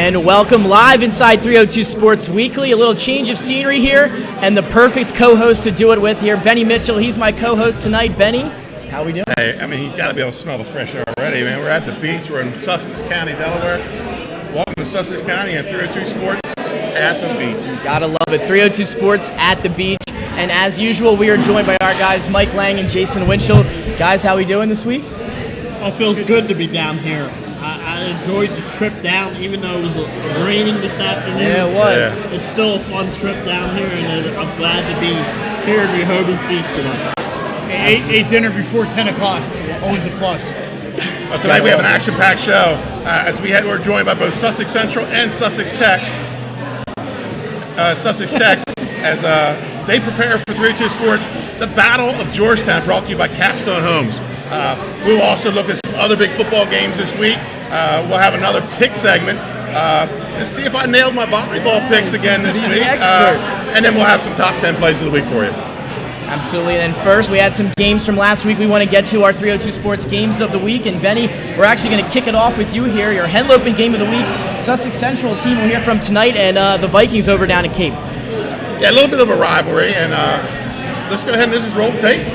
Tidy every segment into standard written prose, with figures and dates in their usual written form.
And welcome live inside 302 Sports Weekly. A little change of scenery here, and the perfect co-host to do it with here, Benny Mitchell. He's my co-host tonight. Benny, how we doing? Hey, I mean, you got to be able to smell the fresh air already, man. We're at the beach. We're in Sussex County, Delaware. Welcome to Sussex County and 302 Sports at the beach. Gotta love it. 302 Sports at the beach. And as usual, we are joined by our guys, Mike Lang and Jason Winchell. Guys, how we doing this week? It feels good to be down here. I enjoyed the trip down, even though it was raining this afternoon. Yeah, it was. Yeah. It's still a fun trip down here, and I'm glad to be here in Rehoboth Beach tonight. Ate dinner before 10 o'clock. Always a plus. Well, tonight we have an action-packed show as we're joined by both Sussex Central and Sussex Tech. Sussex Tech as they prepare for 302 Sports, the Battle of Georgetown, brought to you by Capstone Homes. We'll also look at some other big football games this week. We'll have another pick segment. Let's see if I nailed my volleyball picks again this week. And then we'll have some top 10 plays of the week for you. Absolutely. And then first, we had some games from last week. We want to get to our 302 Sports games of the week. And Benny, we're actually going to kick it off with you here. Your Henlopen game of the week. Sussex Central team we'll hear from tonight, and the Vikings over down at Cape. Yeah, a little bit of a rivalry. And let's go ahead and just roll the tape.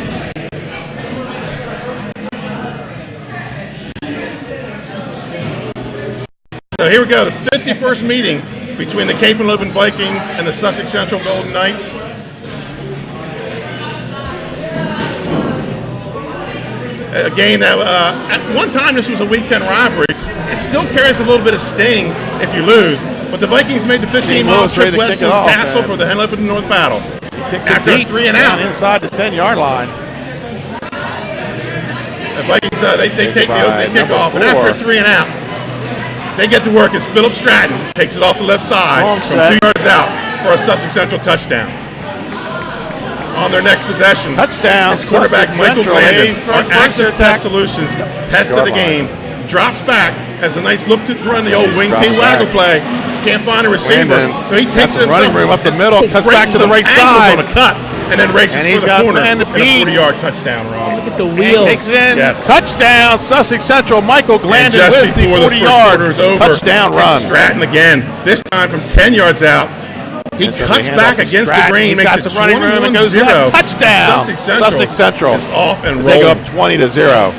So here we go, the 51st meeting between the Cape and Lopen Vikings and the Sussex Central Golden Knights. A game that, at one time, this was a Week 10 rivalry. It still carries a little bit of sting if you lose, but the Vikings made the 15-mile trip west to Newcastle for the Henlopen North Battle. After a 3 and out inside the 10-yard line. The Vikings, they take the opening kickoff, and after a 3 and out, they get to work as Philip Stratton takes it off the left side from 2 yards out for a Sussex Central touchdown. On their next possession, touchdown, quarterback Michael Glandon, our active Tech solutions test of the game, drops back as the Knights look to run the old wing T waggle play. Can't find a receiver, so he takes it running room up the middle, cuts back to the right side on a cut, and then races for the corner and a 40-yard touchdown run. Look at the wheels. Takes it in. Yes. Touchdown, Sussex Central. Michael Glandon with the 40-yard touchdown run. Stratton again, this time from 10 yards out. He cuts back against the grain, makes it 21-0. And goes left. Touchdown. Sussex Central is off and rolling. They go up 20-0.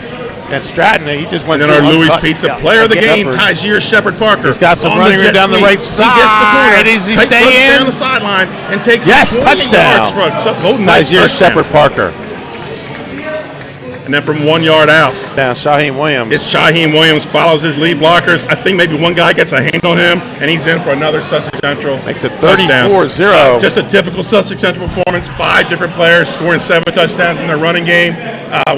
And Stratton, he just went. And then our Louis Pizza player of the game, Tyjair Shepard-Parker. He's got some running room down the right side. He gets the corner. Does he stay in? Down the sideline and takes touchdown. Tyjair Shepard-Parker. And then from 1 yard out, down Shaheem Williams. It's Shaheem Williams, follows his lead blockers. I think maybe one guy gets a hand on him, and he's in for another Sussex Central. Makes it 34-0. Just a typical Sussex Central performance. 5 different players scoring 7 touchdowns in their running game.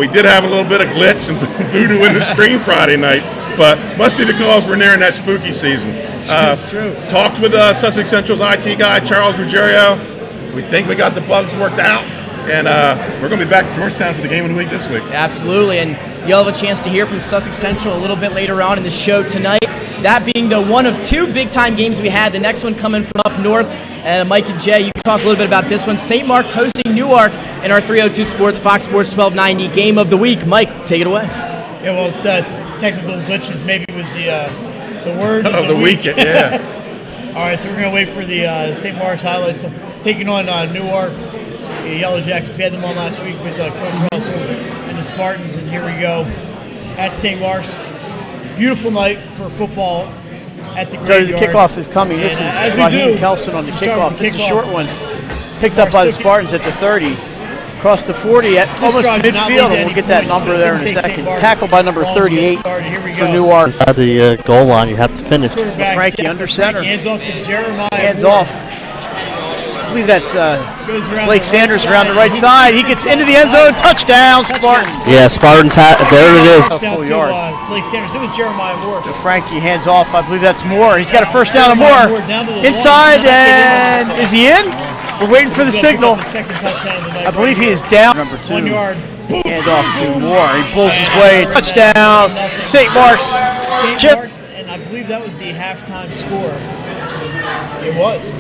We did have a little bit of glitch and voodoo in the stream Friday night, but must be because we're nearing that spooky season. That's true. Talked with Sussex Central's IT guy, Charles Ruggiero. We think we got the bugs worked out. And we're going to be back to Georgetown for the game of the week this week. Absolutely, and you'll have a chance to hear from Sussex Central a little bit later on in the show tonight. That being the one of 2 big-time games we had. The next one coming from up north. Mike and Jay, you can talk a little bit about this one. St. Mark's hosting Newark in our 302 Sports, Fox Sports 1290 game of the week. Mike, take it away. Yeah, well, technical glitches maybe was the word of the week. Yeah. All right, so we're going to wait for the St. Mark's highlights. So, taking on Newark. Yellow Jackets. We had them on last week with Coach Russell and the Spartans, and here we go at St. Mark's. Beautiful night for football at the graveyard. The kickoff is coming. This is Raheem Kelson on the kickoff. It's a short one. Picked up by the Spartans at the 30. Across the 40 at almost midfield, and we'll get that number there in a second. Tackled by number 38 for Newark. At the goal line, you have to finish. Frankie under center. Hands off to Jeremiah. Hands off. I believe that's Blake Sanders around the right side. He gets into the end zone. Touchdown, Spartans. Yeah, Spartans. There it is. Full yard. Blake Sanders. It was Jeremiah Moore. So Frankie hands off. I believe that's Moore. He's got a first down to Moore. Inside, and is he in? We're waiting for the signal. I believe he is down. Number 2. 1 yard. Hand off to Moore. He pulls his way. Touchdown, St. Mark's. St. Mark's, and I believe that was the halftime score. It was.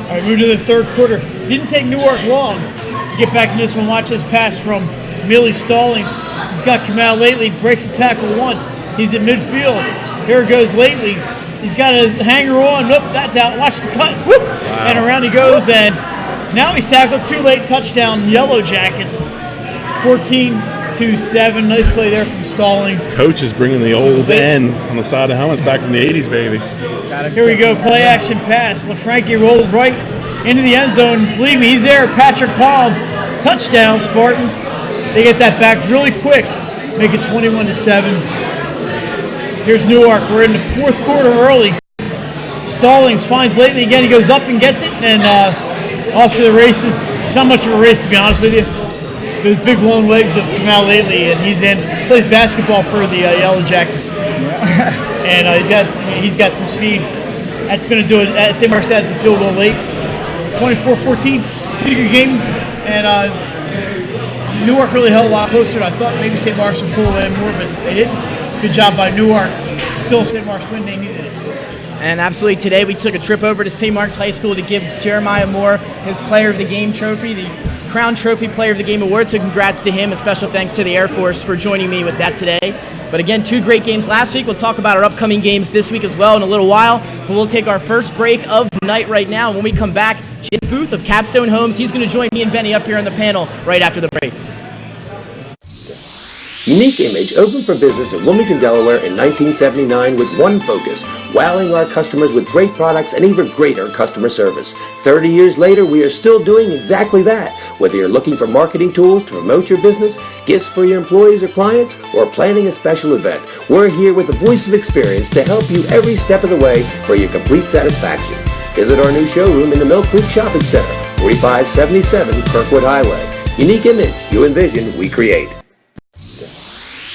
All right, move to the third quarter. Didn't take Newark long to get back in this one. Watch this pass from Millie Stallings. He's got Kamal Lately, breaks the tackle once. He's at midfield. Here goes Lately. He's got his hanger on. Nope, that's out. Watch the cut. Whoop, and around he goes. And now he's tackled. Too late. Touchdown, Yellow Jackets. 14-7. Nice play there from Stallings. Coach is bringing the old N on the side of the helmets back from the 80s, baby. Here we go. Play action pass. LaFranchi rolls right into the end zone. Believe me, he's there. Patrick Palm. Touchdown, Spartans. They get that back really quick. Make it 21-7. Here's Newark. We're in the fourth quarter early. Stallings finds Lately again. He goes up and gets it, and off to the races. It's not much of a race, to be honest with you. Those big long legs have come out lately, and he's in. Plays basketball for the Yellow Jackets, and he's got some speed. That's going to do it. St. Mark's had to field goal late. 24-14. Pretty good game, and Newark really held a lot closer than I thought. Maybe St. Mark's would pull away more, but they didn't. Good job by Newark. Still St. Mark's win. They needed it. And absolutely, today we took a trip over to St. Mark's High School to give Jeremiah Moore his Player of the Game trophy, the Crown Trophy Player of the Game award. So congrats to him, and special thanks to the Air Force for joining me with that today. But again, 2 great games last week. We'll talk about our upcoming games this week as well in a little while. But we'll take our first break of the night right now. And when we come back, Jake Booth of Capstone Homes, he's going to join me and Benny up here on the panel right after the break. Unique Image opened for business in Wilmington, Delaware in 1979 with one focus, wowing our customers with great products and even greater customer service. 30 years later, we are still doing exactly that. Whether you're looking for marketing tools to promote your business, gifts for your employees or clients, or planning a special event, we're here with the voice of experience to help you every step of the way for your complete satisfaction. Visit our new showroom in the Mill Creek Shopping Center, 4577 Kirkwood Highway. Unique Image, you envision, we create.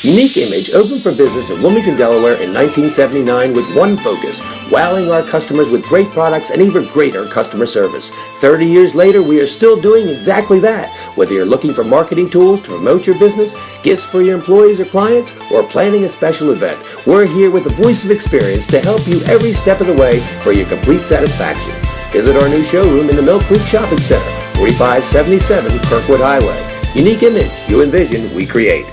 Unique Image opened for business in Wilmington, Delaware in 1979 with one focus, wowing our customers with great products and even greater customer service. 30 years later, we are still doing exactly that. Whether you're looking for marketing tools to promote your business, gifts for your employees or clients, or planning a special event, we're here with the voice of experience to help you every step of the way for your complete satisfaction. Visit our new showroom in the Mill Creek Shopping Center, 4577 Kirkwood Highway. Unique Image, you envision, we create.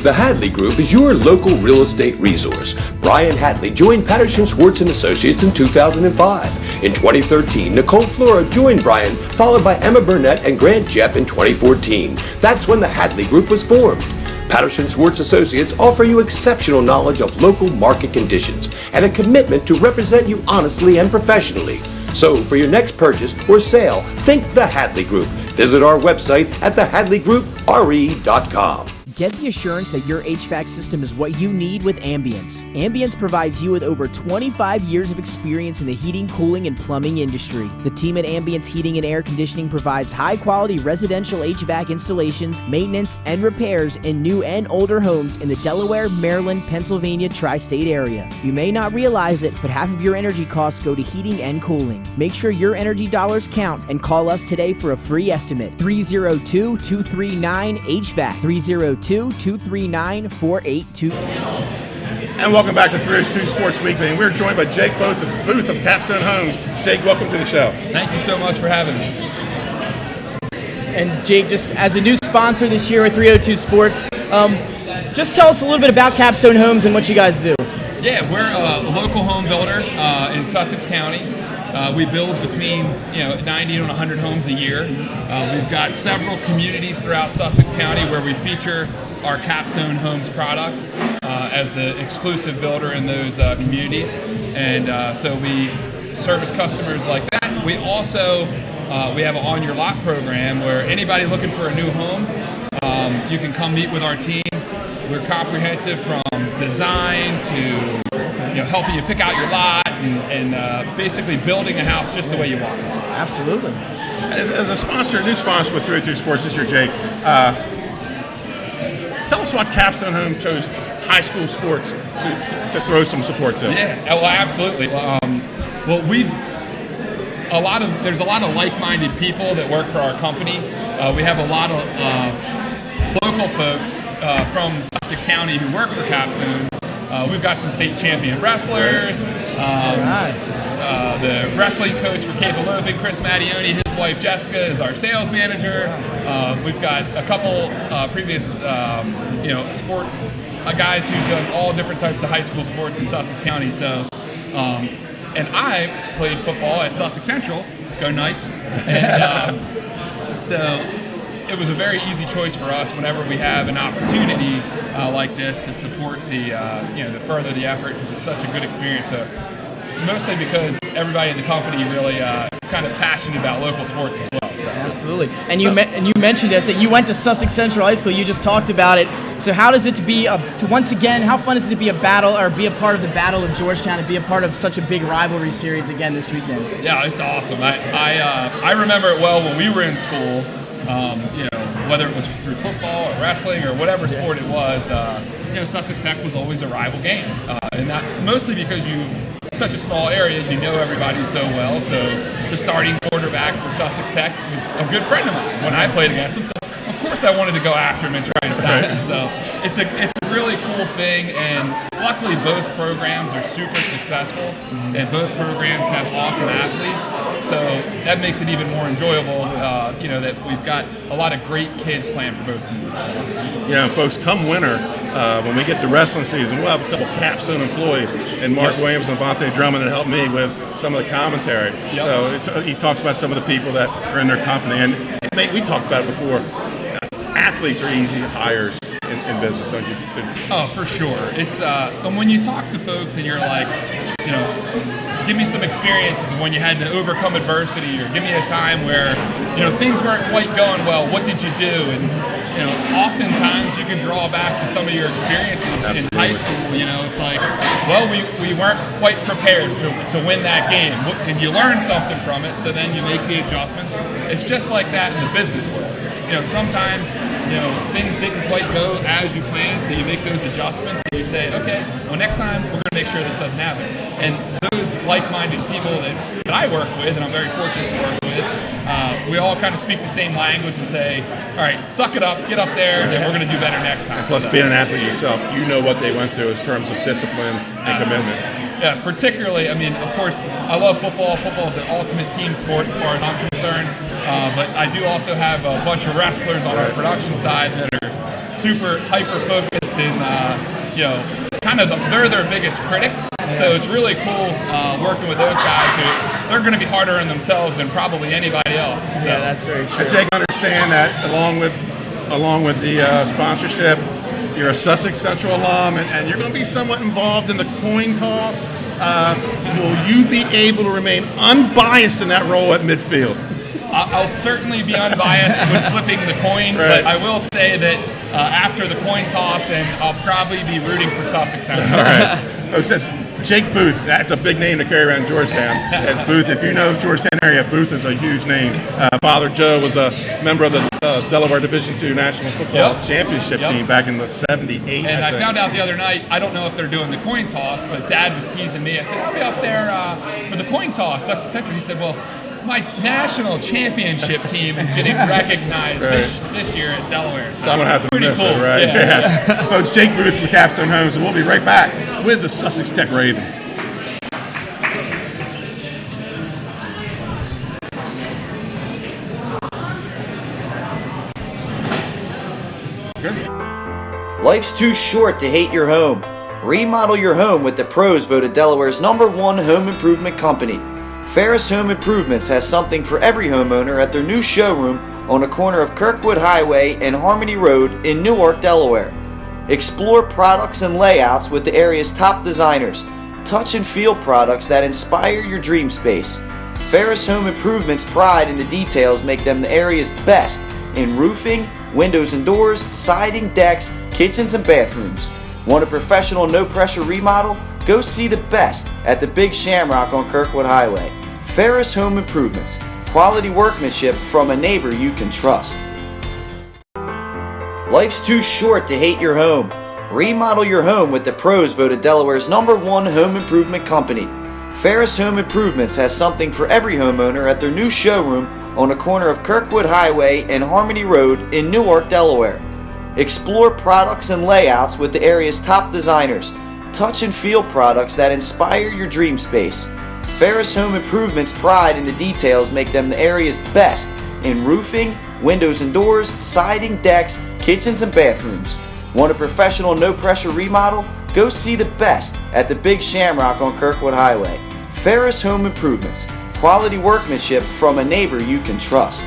The Hadley Group is your local real estate resource. Brian Hadley joined Patterson Schwartz & Associates in 2005. In 2013, Nicole Flora joined Brian, followed by Emma Burnett and Grant Jepp in 2014. That's when the Hadley Group was formed. Patterson Schwartz Associates offer you exceptional knowledge of local market conditions and a commitment to represent you honestly and professionally. So for your next purchase or sale, think the Hadley Group. Visit our website at thehadleygroupre.com. Get the assurance that your HVAC system is what you need with Ambience. Ambience provides you with over 25 years of experience in the heating, cooling, and plumbing industry. The team at Ambience Heating and Air Conditioning provides high-quality residential HVAC installations, maintenance, and repairs in new and older homes in the Delaware, Maryland, Pennsylvania tri-state area. You may not realize it, but half of your energy costs go to heating and cooling. Make sure your energy dollars count and call us today for a free estimate. 302-239-HVAC. 302-239-482. And welcome back to 302 Sports Weekly. And we're joined by Jake Booth of Capstone Homes. Jake, welcome to the show. Thank you so much for having me. And Jake, just as a new sponsor this year with 302 Sports, just tell us a little bit about Capstone Homes and what you guys do. Yeah, we're a local home builder in Sussex County. We build between 90 and 100 homes a year. We've got several communities throughout Sussex County where we feature our Capstone Homes product as the exclusive builder in those communities. And so we service customers like that. We also we have an On Your Lot program where anybody looking for a new home, you can come meet with our team. We're comprehensive from design to helping you pick out your lot and basically building a house just the way you want it. Absolutely. As a sponsor, a new sponsor with 302 Sports this year, Jake, tell us why Capstone Home chose high school sports to throw some support to. Yeah, well, absolutely. There's a lot of like-minded people that work for our company. We have a lot of local folks from Sussex County who work for Capstone. We've got some state champion wrestlers. The wrestling coach for Cape Eloping, Chris Mattioni, his wife Jessica is our sales manager. We've got a couple previous sport guys who've done all different types of high school sports in Sussex County. So, and I played football at Sussex Central. Go Knights! And so it was a very easy choice for us whenever we have an opportunity like this to support to further the effort, because it's such a good experience. So mostly because everybody in the company really is kind of passionate about local sports as well. So. Absolutely. And you mentioned this, that you went to Sussex Central High School. You just talked about it. So how does it to be once again? How fun is it to be a part of the Battle of Georgetown and be a part of such a big rivalry series again this weekend? Yeah, it's awesome. I remember it well when we were in school. Whether it was through football or wrestling or whatever sport it was, Sussex Tech was always a rival game, and that mostly because such a small area, you know everybody so well. So the starting quarterback for Sussex Tech was a good friend of mine when I played against him. So of course I wanted to go after him and try and sack him. So it's a really cool thing, and luckily both programs are super successful, and both programs have awesome athletes. So that makes it even more enjoyable. That we've got a lot of great kids playing for both teams. So. Yeah, folks, come winter, when we get to wrestling season, we'll have a couple Capstone employees, and Mark Williams and Vontae Drummond that help me with some of the commentary. Yep. So he talks about some of the people that are in their company, and we talked about it before. Athletes are easy hires in business, don't you? Oh, for sure. It's when you talk to folks and you're like, give me some experiences when you had to overcome adversity, or give me a time where things weren't quite going well. What did you do? And oftentimes you can draw back to some of your experiences in high school. It's like, well, we weren't quite prepared to win that game, and you learn something from it. So then you make the adjustments. It's just like that in the business world. Sometimes, things didn't quite go as you planned, so you make those adjustments and you say, okay, well, next time we're going to make sure this doesn't happen. And those like-minded people that I work with, and I'm very fortunate to work with, we all kind of speak the same language and say, all right, suck it up, get up there, and we're going to do better next time. Plus, being an athlete yourself, you know what they went through in terms of discipline and commitment. Yeah, particularly, of course, I love football. Football is an ultimate team sport as far as I'm concerned. But I do also have a bunch of wrestlers on our production side that are super hyper-focused and, they're their biggest critic. So it's really cool working with those guys who they're going to be harder on themselves than probably anybody else. So. Yeah, that's very true. And Jake, understand that along with the sponsorship, you're a Sussex Central alum, and you're going to be somewhat involved in the coin toss. Will you be able to remain unbiased in that role at midfield? I'll certainly be unbiased when flipping the coin, but I will say that after the coin toss, and I'll probably be rooting for Sussex Central. All right. Folks, that's Jake Booth. That's a big name to carry around Georgetown. As Booth, if you know the Georgetown area, Booth is a huge name. Father Joe was a member of the Delaware Division II National Football Championship team back in the 78. And I found out the other night, I don't know if they're doing the coin toss, but Dad was teasing me. I said, I'll be up there for the coin toss, Sussex Central. He said, well, my national championship team is getting recognized this year at Delaware. So I'm going to have to miss it, right? Yeah. Folks, Jake Booth from Capstone Homes, and we'll be right back with the Sussex Tech Ravens. Life's too short to hate your home. Remodel your home with the pros voted Delaware's #1 home improvement company. Ferris Home Improvements has something for every homeowner at their new showroom on the corner of Kirkwood Highway and Harmony Road in Newark, Delaware. Explore products and layouts with the area's top designers. Touch and feel products that inspire your dream space. Ferris Home Improvements' pride in the details make them the area's best in roofing, windows and doors, siding, decks, kitchens, and bathrooms. Want a professional no-pressure remodel? Go see the best at the Big Shamrock on Kirkwood Highway. Ferris Home Improvements. Quality workmanship from a neighbor you can trust. Life's too short to hate your home. Remodel your home with the pros voted Delaware's #1 home improvement company. Ferris Home Improvements has something for every homeowner at their new showroom on the corner of Kirkwood Highway and Harmony Road in Newark, Delaware. Explore products and layouts with the area's top designers. Touch and feel products that inspire your dream space. Ferris Home Improvements' pride in the details make them the area's best in roofing, windows and doors, siding, decks, kitchens, and bathrooms. Want a professional, no-pressure remodel? Go see the best at the Big Shamrock on Kirkwood Highway. Ferris Home Improvements. Quality workmanship from a neighbor you can trust.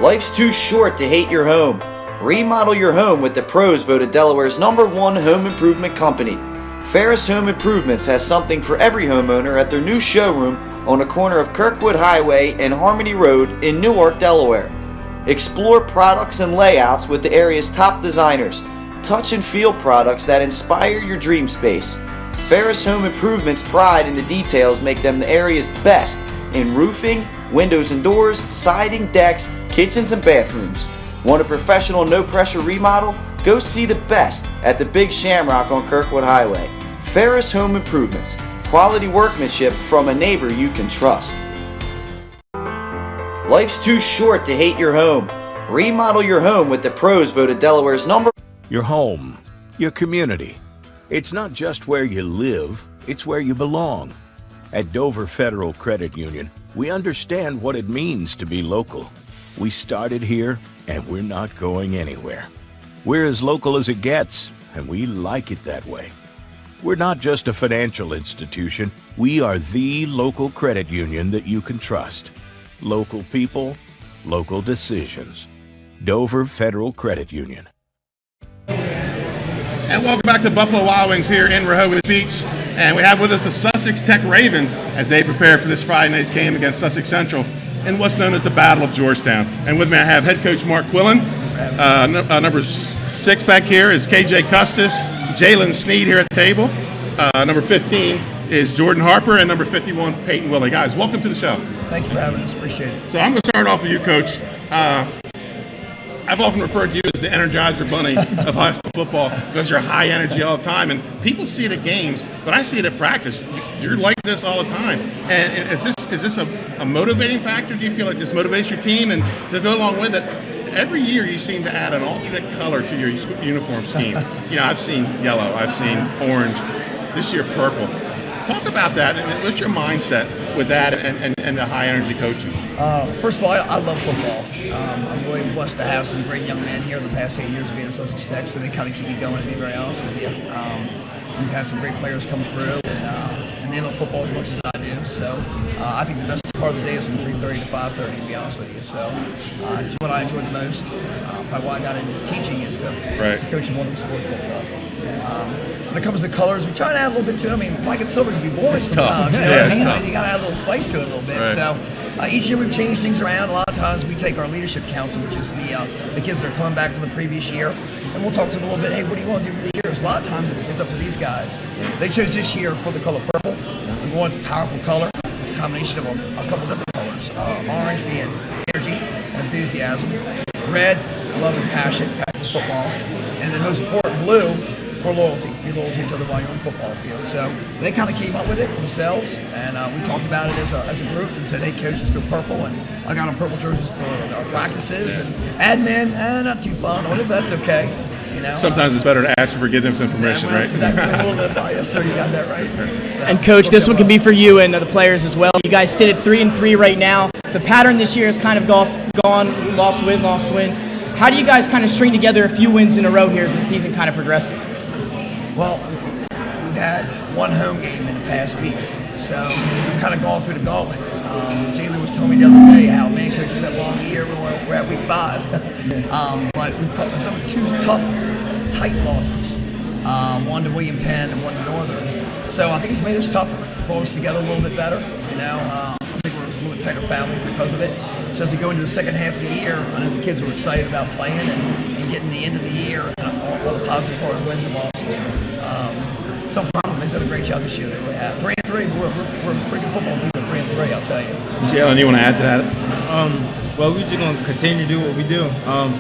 Life's too short to hate your home. Remodel your home with the pros voted Delaware's #1 home improvement company. Ferris Home Improvements has something for every homeowner at their new showroom on the corner of Kirkwood Highway and Harmony Road in Newark, Delaware. Explore products and layouts with the area's top designers. Touch and feel products that inspire your dream space. Ferris Home Improvements' pride in the details make them the area's best in roofing, windows and doors, siding, decks, kitchens, and bathrooms. Want a professional, no-pressure remodel? Go see the best at the Big Shamrock on Kirkwood Highway. Ferris Home Improvements. Quality workmanship from a neighbor you can trust. Life's too short to hate your home. Remodel your home with the pros voted Delaware's Your home, your community. It's not just where you live, it's where you belong. At Dover Federal Credit Union, we understand what it means to be local. We started here, and we're not going anywhere. We're as local as it gets, and we like it that way. We're not just a financial institution, we are the local credit union that you can trust. Local people, local decisions. Dover Federal Credit Union. And welcome back to Buffalo Wild Wings here in Rehoboth Beach. And we have with us the Sussex Tech Ravens as they prepare for this Friday night's game against Sussex Central in what's known as the Battle of Georgetown. And with me I have head coach Mark Quillen. Number 6 back here is KJ Custis. Jalen Sneed here at the table. Number 15 is Jordan Harper, and number 51, Peyton Willie. Guys, welcome to the show. Thank you for having us. Appreciate it. So I'm going to start off with you, Coach. I've often referred to you as the Energizer Bunny of high school football because you're high energy all the time, and people see it at games, but I see it at practice. You're like this all the time. And is this a motivating factor? Do you feel like this motivates your team? And to go along with it, every year you seem to add an alternate color to your uniform scheme. I've seen yellow, I've seen orange, this year purple. Talk about that, and what's your mindset with that and the high energy coaching? First of all, I love football. I'm really blessed to have some great young men here in the past 8 years being at Sussex Tech, so they kind of keep me going, to be very honest with you. We've had some great players come through, and they love football as much as I do. So I think the best part of the day is from 3:30 to 5:30, to be honest with you. So it's what I enjoy the most. Probably why I got into teaching is to coach in one sport, football. When it comes to colors, we try to add a little bit to it. I mean, black and silver can be boring sometimes. You got to add a little spice to it a little bit. Right. So each year we've changed things around. A lot of times we take our leadership council, which is the kids that are coming back from the previous year, and we'll talk to them a little bit. Hey, what do you want to do for the years? A lot of times it's up to these guys. They chose this year for the color purple. Number one, it's a powerful color. It's a combination of a couple different colors. Orange being energy and enthusiasm. Red, love and passion for football. And then most important, blue, for loyalty. Be loyal to each other while you're on the football field. So they kind of came up with it themselves, and we talked about it as a group and said, hey, coach, let's go purple. And I got on purple jerseys for our practices. And admin, not too fun on it, but that's okay. Sometimes it's better to ask for forgiveness and permission, right? That's exactly the rule of the yes, sir, you got that right. So, and Coach, this one can be for you and the players as well. You guys sit at 3-3 right now. The pattern this year has kind of gone lost win. How do you guys kind of string together a few wins in a row here as the season kind of progresses? Well, we've had one home game in the past weeks, so we've kind of gone through the gauntlet. Jalen was telling me the other day how, man, coach, it's been a long year. We're at week 5. But we've got some 2 tough, tight losses. One to William Penn and one to Northern. So I think it's made us tougher, pulled us together a little bit better. I think we're a little bit tighter family because of it. So as we go into the second half of the year, I know the kids are excited about playing and getting the end of the year and all the positive as far as wins and losses. Some problem. They've done a great job this year. They really have. 3-3. We're a pretty good football team at 3-3. I'll tell you. Jalen, you want to add to that? Well, we're just gonna continue to do what we do.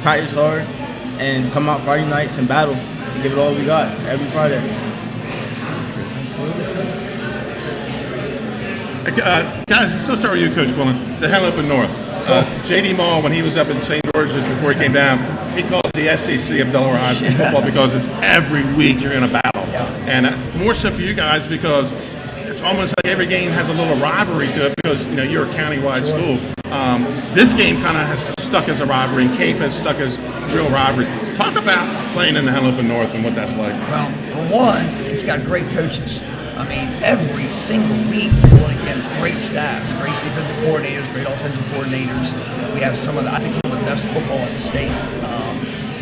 Practice hard and come out Friday nights and battle and give it all we got every Friday. Absolutely. Guys, let's start with you, Coach Quillen. The hell up in North. J.D. Mall, when he was up in St. George just before he came down, he called it the SEC of Delaware High School football because it's every week you're in a battle. And more so for you guys because it's almost like every game has a little rivalry to it because you're a county-wide school. This game kind of has stuck as a rivalry, and Cape has stuck as real rivalries. Talk about playing in the Henlopen North and what that's like. Well, for one, it's got great coaches. I mean, every single week we're going against great staffs, great defensive coordinators, great offensive coordinators. We have some of the best football in the state.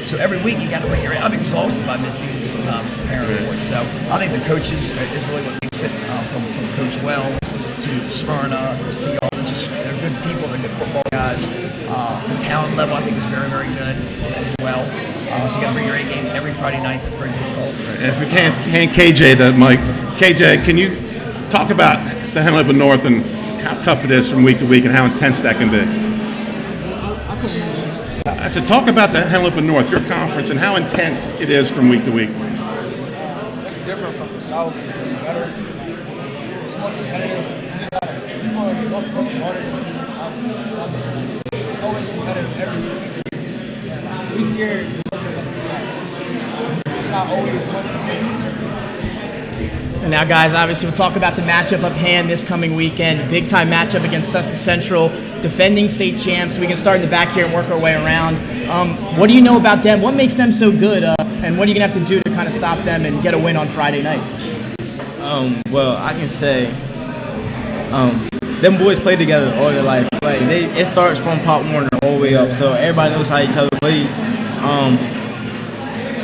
So every week you got to bring your. I'm exhausted by midseason sometimes preparing for it. So I think the coaches is really what makes it from Coach Well to Smyrna to see all they're good people, they're good football guys. The talent level I think is very, very good as well. So you got to bring your A game every Friday night. That's very difficult. And if we can't hand KJ the mic, KJ, can you talk about the Henlopen North and how tough it is from week to week and how intense that can be? I said, talk about the Henlopen North, your conference, and how intense it is from week to week. It's different from the South. It's better. It's more competitive. People are the North works harder than the South. It's always competitive every week. Each year, it's not always one consistency. And now, guys, obviously we'll talk about the matchup up hand this coming weekend. Big time matchup against Sussex Central, defending state champs. We can start in the back here and work our way around. What do you know about them? What makes them so good? And what are you going to have to do to kind of stop them and get a win on Friday night? Well, I can say them boys play together all their life. Like it starts from Pop Warner all the way up, so everybody knows how each other plays.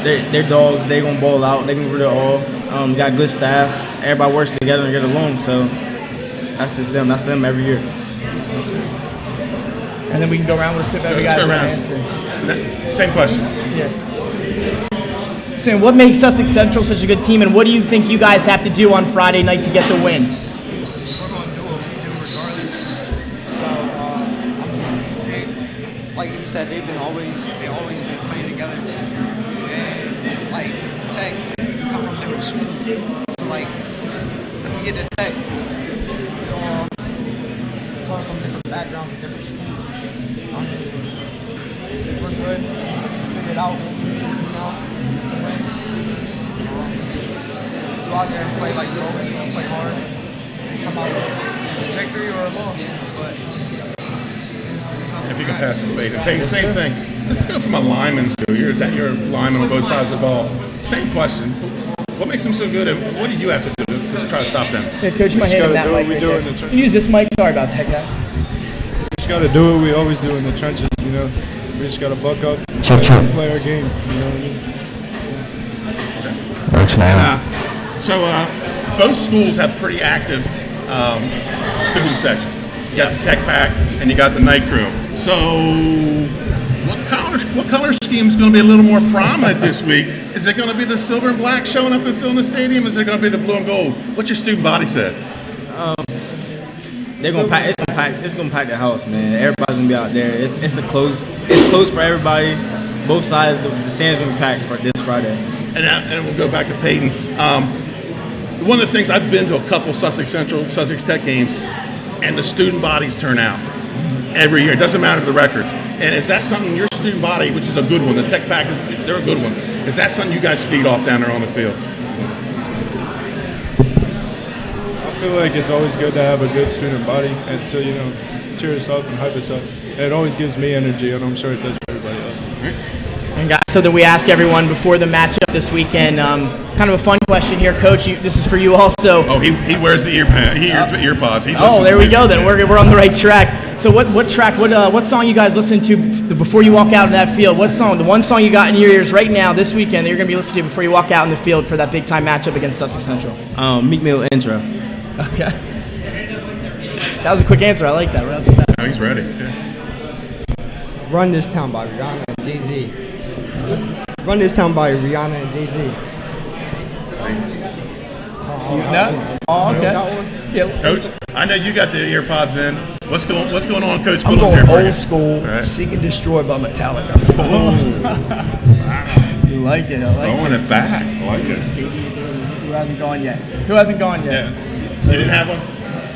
They're dogs. They gonna ball out. They can do it all. Got good staff. Everybody works together and get along. So that's just them. That's them every year. And then we can go around with every guy's answer. Same question. Yes. So what makes Sussex Central such a good team, and what do you think you guys have to do on Friday night to get the win? We're going to do what we do regardless. So, like he said, they always been playing together. And like Tech, we come from different schools. So like, when we get to Tech, we all come from different backgrounds and different schools. We're good. We figured out what we need to win. Go out there and play like we always do, play hard, and come out with a victory or a loss. But if you can pass the debate. Peyton, same thing. Let's go from a lineman's to you're a lineman on both sides of the ball. Same question. What makes them so good, and what do you have to do to try to stop them? Yeah, Coach, my hand in that mic. Right there. Use this mic. Sorry about that, guys. We just got to do what we always do in the trenches. You know, we just got to buck up and play our game. You know what I mean? Works now. So both schools have pretty active student sections. You got the Tech Pack and you got the night crew. So what color scheme is going to be a little more prominent this week? Is it going to be the silver and black showing up and filling the stadium? Is it going to be the blue and gold? What's your student body said? They're gonna pack. It's gonna pack the house, man. Everybody's gonna be out there. It's close for everybody. Both sides. The stands gonna be packed for this Friday. And we'll go back to Peyton. One of the things, I've been to a couple Sussex Central, Sussex Tech games, and the student bodies turn out every year. It doesn't matter the records. And is that something your student body, which is a good one, the Tech Pack they're a good one. Is that something you guys feed off down there on the field? I feel like it's always good to have a good student body and to cheer us up and hype us up. And it always gives me energy, and I'm sure it does for everybody else. And guys, so that we ask everyone before the matchup this weekend, kind of a fun question here, Coach. This is for you also. Oh, he wears the ear pods. There we go. Then we're on the right track. So what song you guys listen to before you walk out in that field? What song? The one song you got in your ears right now this weekend that you're going to be listening to before you walk out in the field for that big time matchup against Sussex Central? Meek Mill intro. Okay. That was a quick answer. I like that. Right off the bat. Oh, he's ready. Yeah. Run This Town by Rihanna and Jay-Z. Run This Town by Rihanna and Jay-Z. No? Oh, okay. Yeah. Coach, I know you got the ear pods in. What's going on, Coach? I'm going old school, right. Seek and Destroy by Metallica. You like it. I like Throwing it back. I like it. Who hasn't gone yet? Yeah. You didn't have one?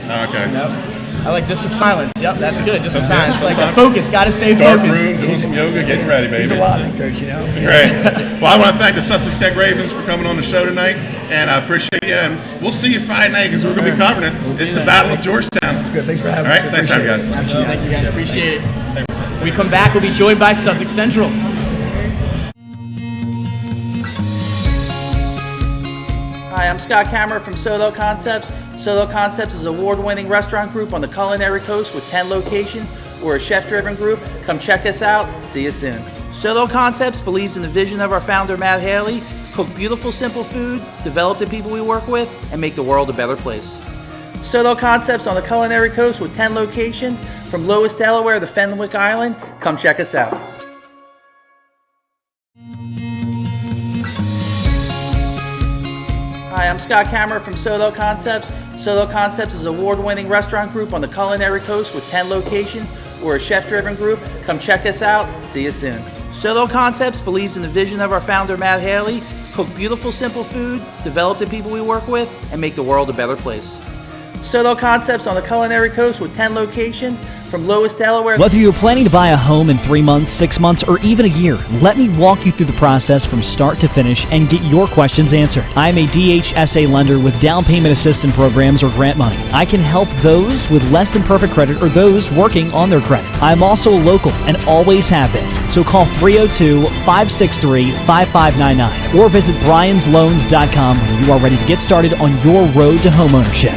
Oh, okay. Nope. I like just the silence. Yep, that's good. Just the Sometimes- silence. Like the sometimes- focus. Got to stay Dark focused. room, doing some yoga, getting ready, baby. He's a lot, coach, you know. Great. Well, I want to thank the Sussex Tech Ravens for coming on the show tonight, and I appreciate you. And we'll see you Friday night because we're going to be covering it. It's the Battle of Georgetown. That's good. Thanks for having All us. right, thanks for having us. Absolutely. Thank you guys. Appreciate it. When we come back, we'll be joined by Sussex Central. Hi, I'm Scott Kammerer from Solo Concepts. Solo Concepts is an award-winning restaurant group on the culinary coast with 10 locations. We're a chef-driven group. Come check us out. See you soon. Solo Concepts believes in the vision of our founder, Matt Haley: cook beautiful, simple food, develop the people we work with, and make the world a better place. Solo Concepts on the culinary coast with 10 locations from Lowes, Delaware to Fenwick Island. Come check us out. Hi, I'm Scott Kammerer from Solo Concepts. Solo Concepts is an award-winning restaurant group on the culinary coast with 10 locations. We're a chef-driven group. Come check us out. See you soon. Solo Concepts believes in the vision of our founder, Matt Haley: cook beautiful, simple food, develop the people we work with, and make the world a better place. Solo Concepts on the culinary coast with 10 locations from Lowes, Delaware. Whether you're planning to buy a home in 3 months, 6 months, or even a year, let me walk you through the process from start to finish and get your questions answered. I am a DHSA lender with down payment assistance programs or grant money. I can help those with less than perfect credit or those working on their credit. I'm also local and always have been. So call 302-563-5599 or visit briansloans.com when you are ready to get started on your road to homeownership.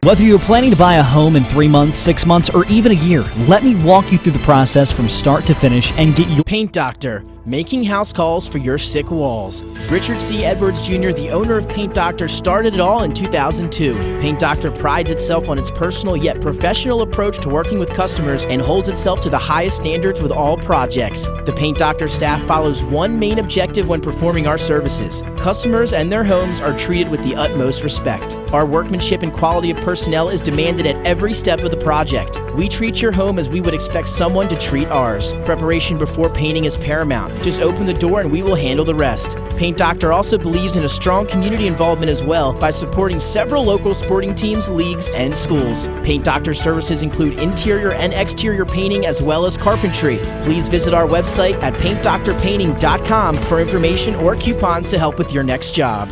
Whether you're planning to buy a home in 3 months, 6 months, or even a year, let me walk you through the process from start to finish and get your Paint Doctor, making house calls for your sick walls. Richard C. Edwards Jr., the owner of Paint Doctor, started it all in 2002. Paint Doctor prides itself on its personal yet professional approach to working with customers and holds itself to the highest standards with all projects. The Paint Doctor staff follows one main objective when performing our services. Customers and their homes are treated with the utmost respect. Our workmanship and quality of personnel is demanded at every step of the project. We treat your home as we would expect someone to treat ours. Preparation before painting is paramount. Just open the door and we will handle the rest. Paint Doctor also believes in a strong community involvement as well by supporting several local sporting teams, leagues, and schools. Paint Doctor services include interior and exterior painting as well as carpentry. Please visit our website at paintdoctorpainting.com for information or coupons to help with your next job.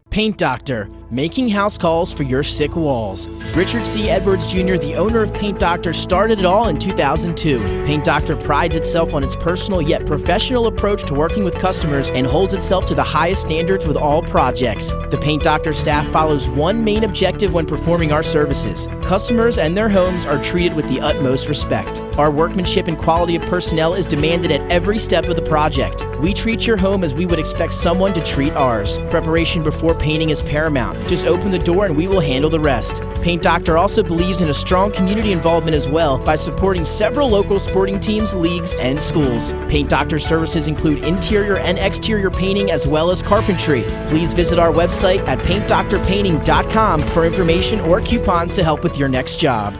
Paint Doctor, making house calls for your sick walls. Richard C. Edwards Jr., the owner of Paint Doctor, started it all in 2002. Paint Doctor prides itself on its personal yet professional approach to working with customers and holds itself to the highest standards with all projects. The Paint Doctor staff follows one main objective when performing our services. Customers and their homes are treated with the utmost respect. Our workmanship and quality of personnel is demanded at every step of the project. We treat your home as we would expect someone to treat ours. Preparation before painting is paramount. Just open the door and we will handle the rest. Paint Doctor also believes in a strong community involvement as well by supporting several local sporting teams, leagues, and schools. Paint Doctor services include interior and exterior painting as well as carpentry. Please visit our website at paintdoctorpainting.com for information or coupons to help with your next job.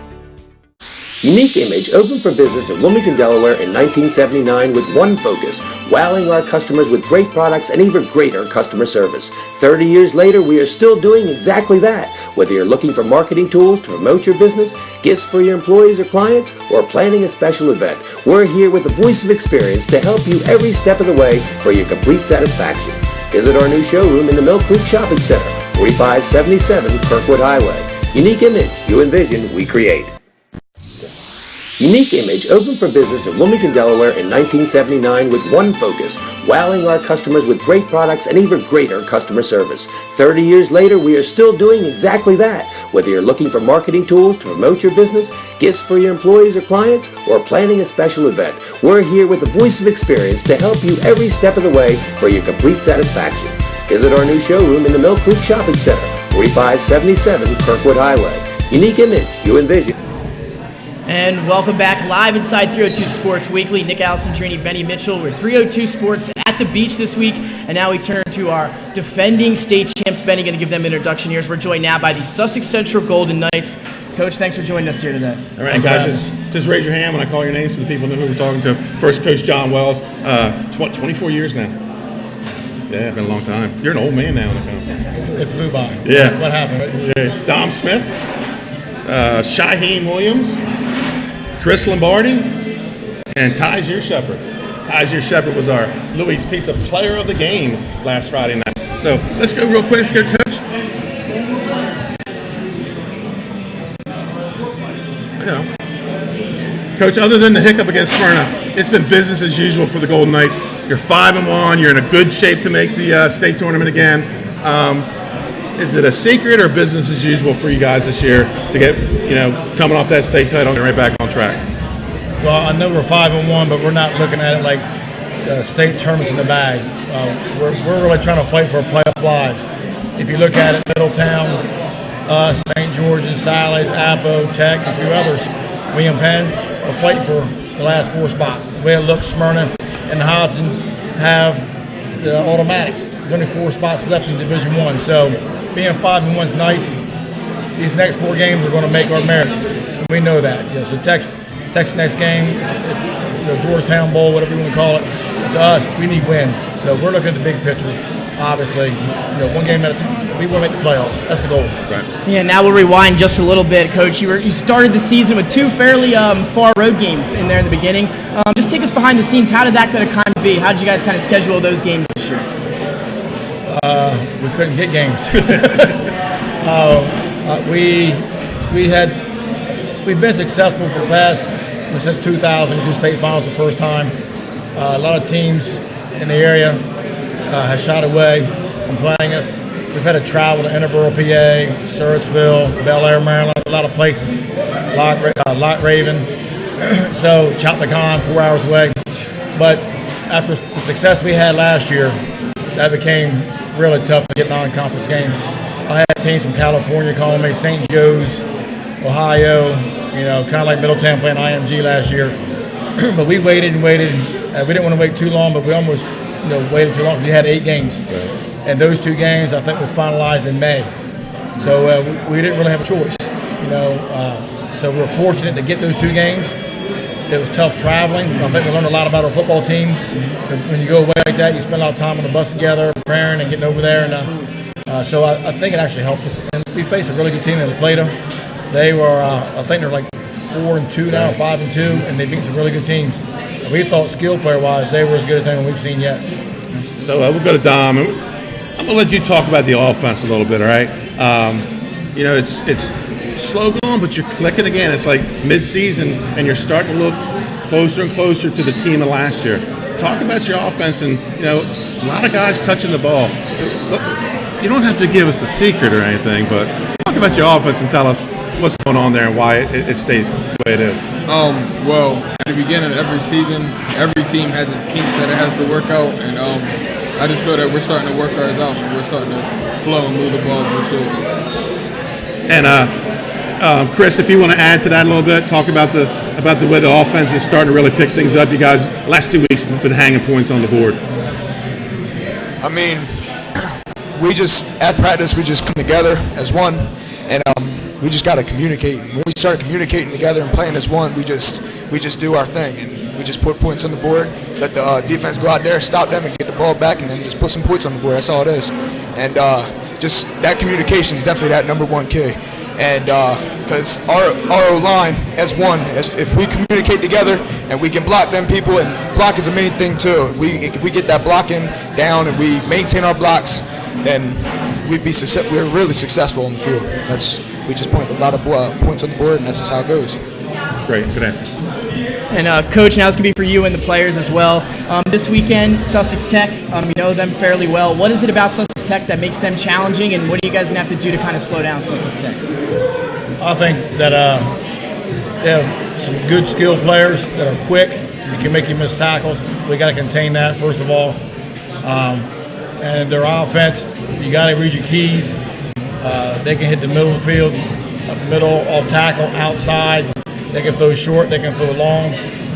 Unique Image opened for business in Wilmington, Delaware in 1979 with one focus: wowing our customers with great products and even greater customer service. 30 years later, we are still doing exactly that. Whether you're looking for marketing tools to promote your business, gifts for your employees or clients, or planning a special event, we're here with the voice of experience to help you every step of the way for your complete satisfaction. Visit our new showroom in the Mill Creek Shopping Center, 4577 Kirkwood Highway. Unique Image, you envision, we create. Unique Image opened for business in Wilmington, Delaware in 1979 with one focus: wowing our customers with great products and even greater customer service. 30 years later, we are still doing exactly that. Whether you're looking for marketing tools to promote your business, gifts for your employees or clients, or planning a special event, we're here with the voice of experience to help you every step of the way for your complete satisfaction. Visit our new showroom in the Mill Creek Shopping Center, 4577 Kirkwood Highway. Unique Image, you envision. And welcome back live inside 302 Sports Weekly. Nick Alessandrini, Benny Mitchell. We're at 302 Sports at the beach this week. And now we turn to our defending state champs. Benny going to give them an introduction here as we're joined now by the Sussex Central Golden Knights. Coach, thanks for joining us here today. All right, guys, just raise your hand when I call your name so the people know who we're talking to. First, Coach John Wells, 24 years now. Yeah, it's been a long time. You're an old man now in the conference. It flew by. Yeah. What happened? Yeah. Dom Smith. Shaheem Williams, Chris Lombardi, and Tyjair Shepard. Tyjair Shepard was our Louis Pizza Player of the Game last Friday night. So let's go real quick, Coach. Coach, other than the hiccup against Smyrna, it's been business as usual for the Golden Knights. You're 5-1. You're in a good shape to make the state tournament again. Is it a secret or business as usual for you guys this year to get, coming off that state title and right back on track? Well, I know we're 5-1, but we're not looking at it like state tournaments in the bag. We're really trying to fight for playoff lives. If you look at it, Middletown, us, St. George's, Sally's, Appo, Tech, a few others, William Penn, are fighting for the last 4 spots. The way it looks, Smyrna and Hodgson have the automatics. There's only 4 spots left in Division I, so being 5-1 is nice. These next 4 games are going to make our merit. And we know that. So Tech's next game, it's Georgetown Bowl, whatever you want to call it. But to us, we need wins. So we're looking at the big picture. Obviously, 1 game at a time. We want to make the playoffs. That's the goal. Right. Yeah. Now we'll rewind just a little bit, Coach. You started the season with 2 fairly far road games in there in the beginning. Just take us behind the scenes. How did that kind of be? How did you guys kind of schedule those games this year? We couldn't get games. We've been successful for the past since 2000. We do state finals the first time. A lot of teams in the area have shied away from playing us. We've had to travel to Interboro, PA, Surrattsville, Bel Air, Maryland, a lot of places. Lock Raven, so Chaptacon, 4 hours away. But after the success we had last year, that became really tough to get non-conference games. I had teams from California calling me, St. Joe's, Ohio, kind of like Middletown playing IMG last year. But we waited and waited. We didn't want to wait too long, but we almost waited too long because we had 8 games. Right. And those 2 games, I think, were finalized in May. So we didn't really have a choice, So we were fortunate to get those 2 games. It was tough traveling. I think we learned a lot about our football team. When you go away like that, you spend a lot of time on the bus together, preparing and getting over there. And so I think it actually helped us. And we faced a really good team that played them. They were, I think they're like 4-2 now, 5-2, and they beat some really good teams. And we thought skill player-wise, they were as good as anyone we've seen yet. So we'll go to Dom. I'm going to let you talk about the offense a little bit, all right? It's slow going, but you're clicking again. It's like mid-season, and you're starting to look closer and closer to the team of last year. Talk about your offense, and, a lot of guys touching the ball. You don't have to give us a secret or anything, but talk about your offense and tell us what's going on there and why it stays the way it is. Well, at the beginning of every season, every team has its kinks that it has to work out, and I just feel that we're starting to work ours out, and we're starting to flow and move the ball for sure. And Chris, if you want to add to that a little bit, talk about the way the offense is starting to really pick things up. You guys, last 2 weeks, have been hanging points on the board. I mean, at practice, we just come together as one, and we just got to communicate. When we start communicating together and playing as one, we just do our thing, and we just put points on the board, let the defense go out there, stop them, and get the ball back, and then just put some points on the board. That's all it is. And just that communication is definitely that number 1 key. And because our O-line as one, if we communicate together and we can block them people, and block is the main thing too. If we get that blocking down and we maintain our blocks, then we're really successful on the field. We just put a lot of points on the board, and that's just how it goes. Great, good answer. And Coach, now this can be for you and the players as well. This weekend, Sussex Tech, you know them fairly well. What is it about Sussex Tech that makes them challenging, and what are you guys going to have to do to kind of slow down Sussex Tech? I think that they have some good skilled players that are quick and can make you miss tackles. We got to contain that, first of all. And their offense, you got to read your keys. They can hit the middle of the field, up the middle, off tackle, outside. They can throw short, they can throw long.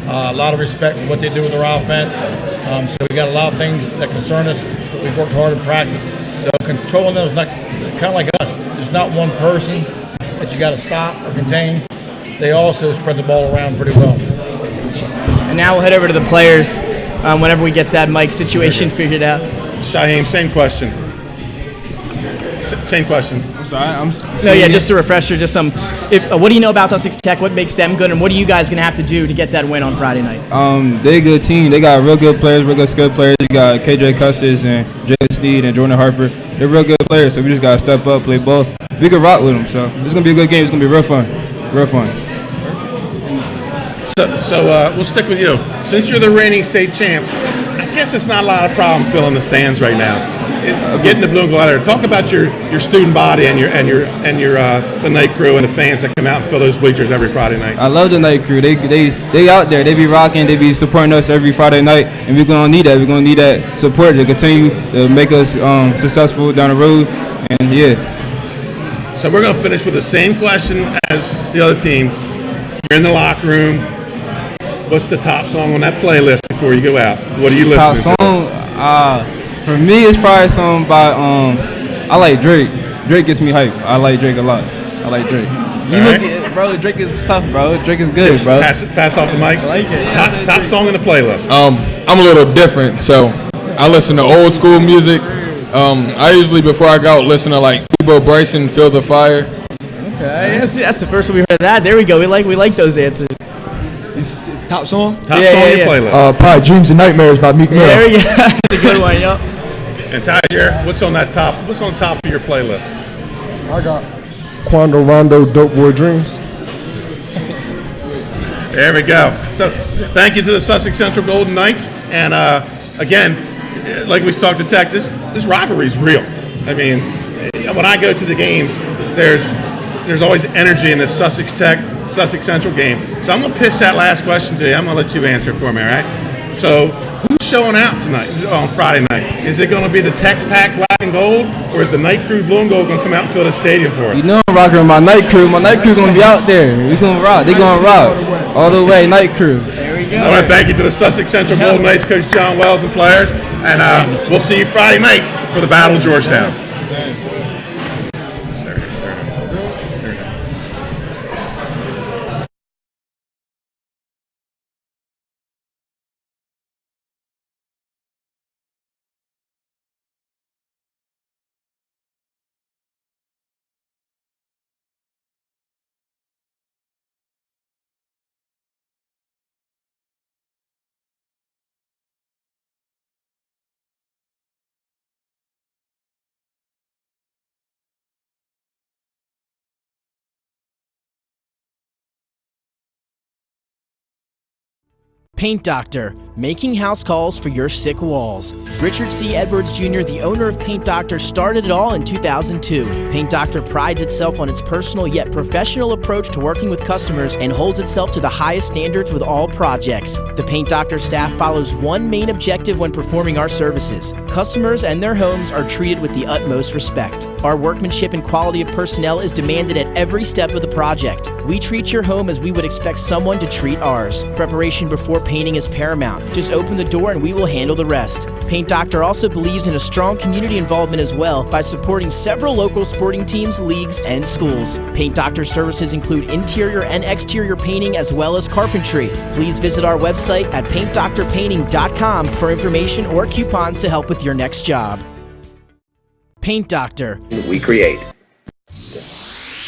A lot of respect for what they do with their offense. So we got a lot of things that concern us. We've worked hard in practice. So controlling them is not kind of like us. There's not one person that you got to stop or contain. They also spread the ball around pretty well. And now we'll head over to the players whenever we get that mic situation figured out. Shaheem, same question. Same question. I'm sorry. No, yeah, just a refresher. Just some. What do you know about Sussex Tech? What makes them good, and what are you guys gonna have to do to get that win on Friday night? They're a good team. They got real good players, real good skilled players. You got KJ Custis and Jalen Sneed and Jordan Harper. They're real good players, so we just gotta step up, play ball. We can rock with them, so it's gonna be a good game. It's gonna be real fun, real fun. So we'll stick with you. Since you're the reigning state champs, I guess it's not a lot of problem filling the stands right now. It's getting the blue and gold out there. Talk about your student body and your the night crew and the fans that come out and fill those bleachers every Friday night. I love the night crew. They out there. They be rocking. They be supporting us every Friday night, and we're gonna need that. We're gonna need that support to continue to make us successful down the road. And yeah. So we're gonna finish with the same question as the other team. You're in the locker room. What's the top song on that playlist before you go out? What are you listening to? Top song? For me, it's probably something by I like Drake. Drake gets me hype. I like Drake a lot. I like Drake. Bro, Drake is tough, bro. Drake is good, bro. Pass off the mic. I like it. Top song in the playlist. I'm a little different, so I listen to old school music. I usually, before I go out, listen to like Bo Bryson, Feel the Fire. Okay, that's the first one we heard of that. There we go. We like those answers. It's top song? Top song in your playlist. Probably Dreams and Nightmares by Meek Mill. There we go. That's a good one, yo. And Tyler, what's on top of your playlist? I got Quando Rondo, Dope Boy Dreams. There we go. So thank you to the Sussex Central Golden Knights. And again, like we talked to Tech, this rivalry is real. I mean, when I go to the games, there's always energy in the Sussex Tech, Sussex Central game. So I'm going to pitch that last question to you. I'm going to let you answer it for me, all right? So who's showing out tonight, on Friday night? Is it going to be the Tex Pack Black and Gold, or is the Night Crew Blue and Gold going to come out and fill the stadium for us? You know I'm rocking with my Night Crew. My Night Crew going to be out there. We going to rock. They going to rock. All the way, Night Crew. There we go. I want to thank you to the Sussex Central Golden Knights, Coach John Wells and players. And we'll see you Friday night for the Battle of Georgetown. Paint Doctor, making house calls for your sick walls. Richard C. Edwards Jr., the owner of Paint Doctor, started it all in 2002. Paint Doctor prides itself on its personal yet professional approach to working with customers and holds itself to the highest standards with all projects. The Paint Doctor staff follows one main objective when performing our services. Customers and their homes are treated with the utmost respect. Our workmanship and quality of personnel is demanded at every step of the project. We treat your home as we would expect someone to treat ours. Preparation before painting is paramount. Just open the door and we will handle the rest. Paint Doctor also believes in a strong community involvement as well by supporting several local sporting teams, leagues, and schools. Paint Doctor services include interior and exterior painting as well as carpentry. Please visit our website at paintdoctorpainting.com for information or coupons to help with your next job. Paint Doctor. We create.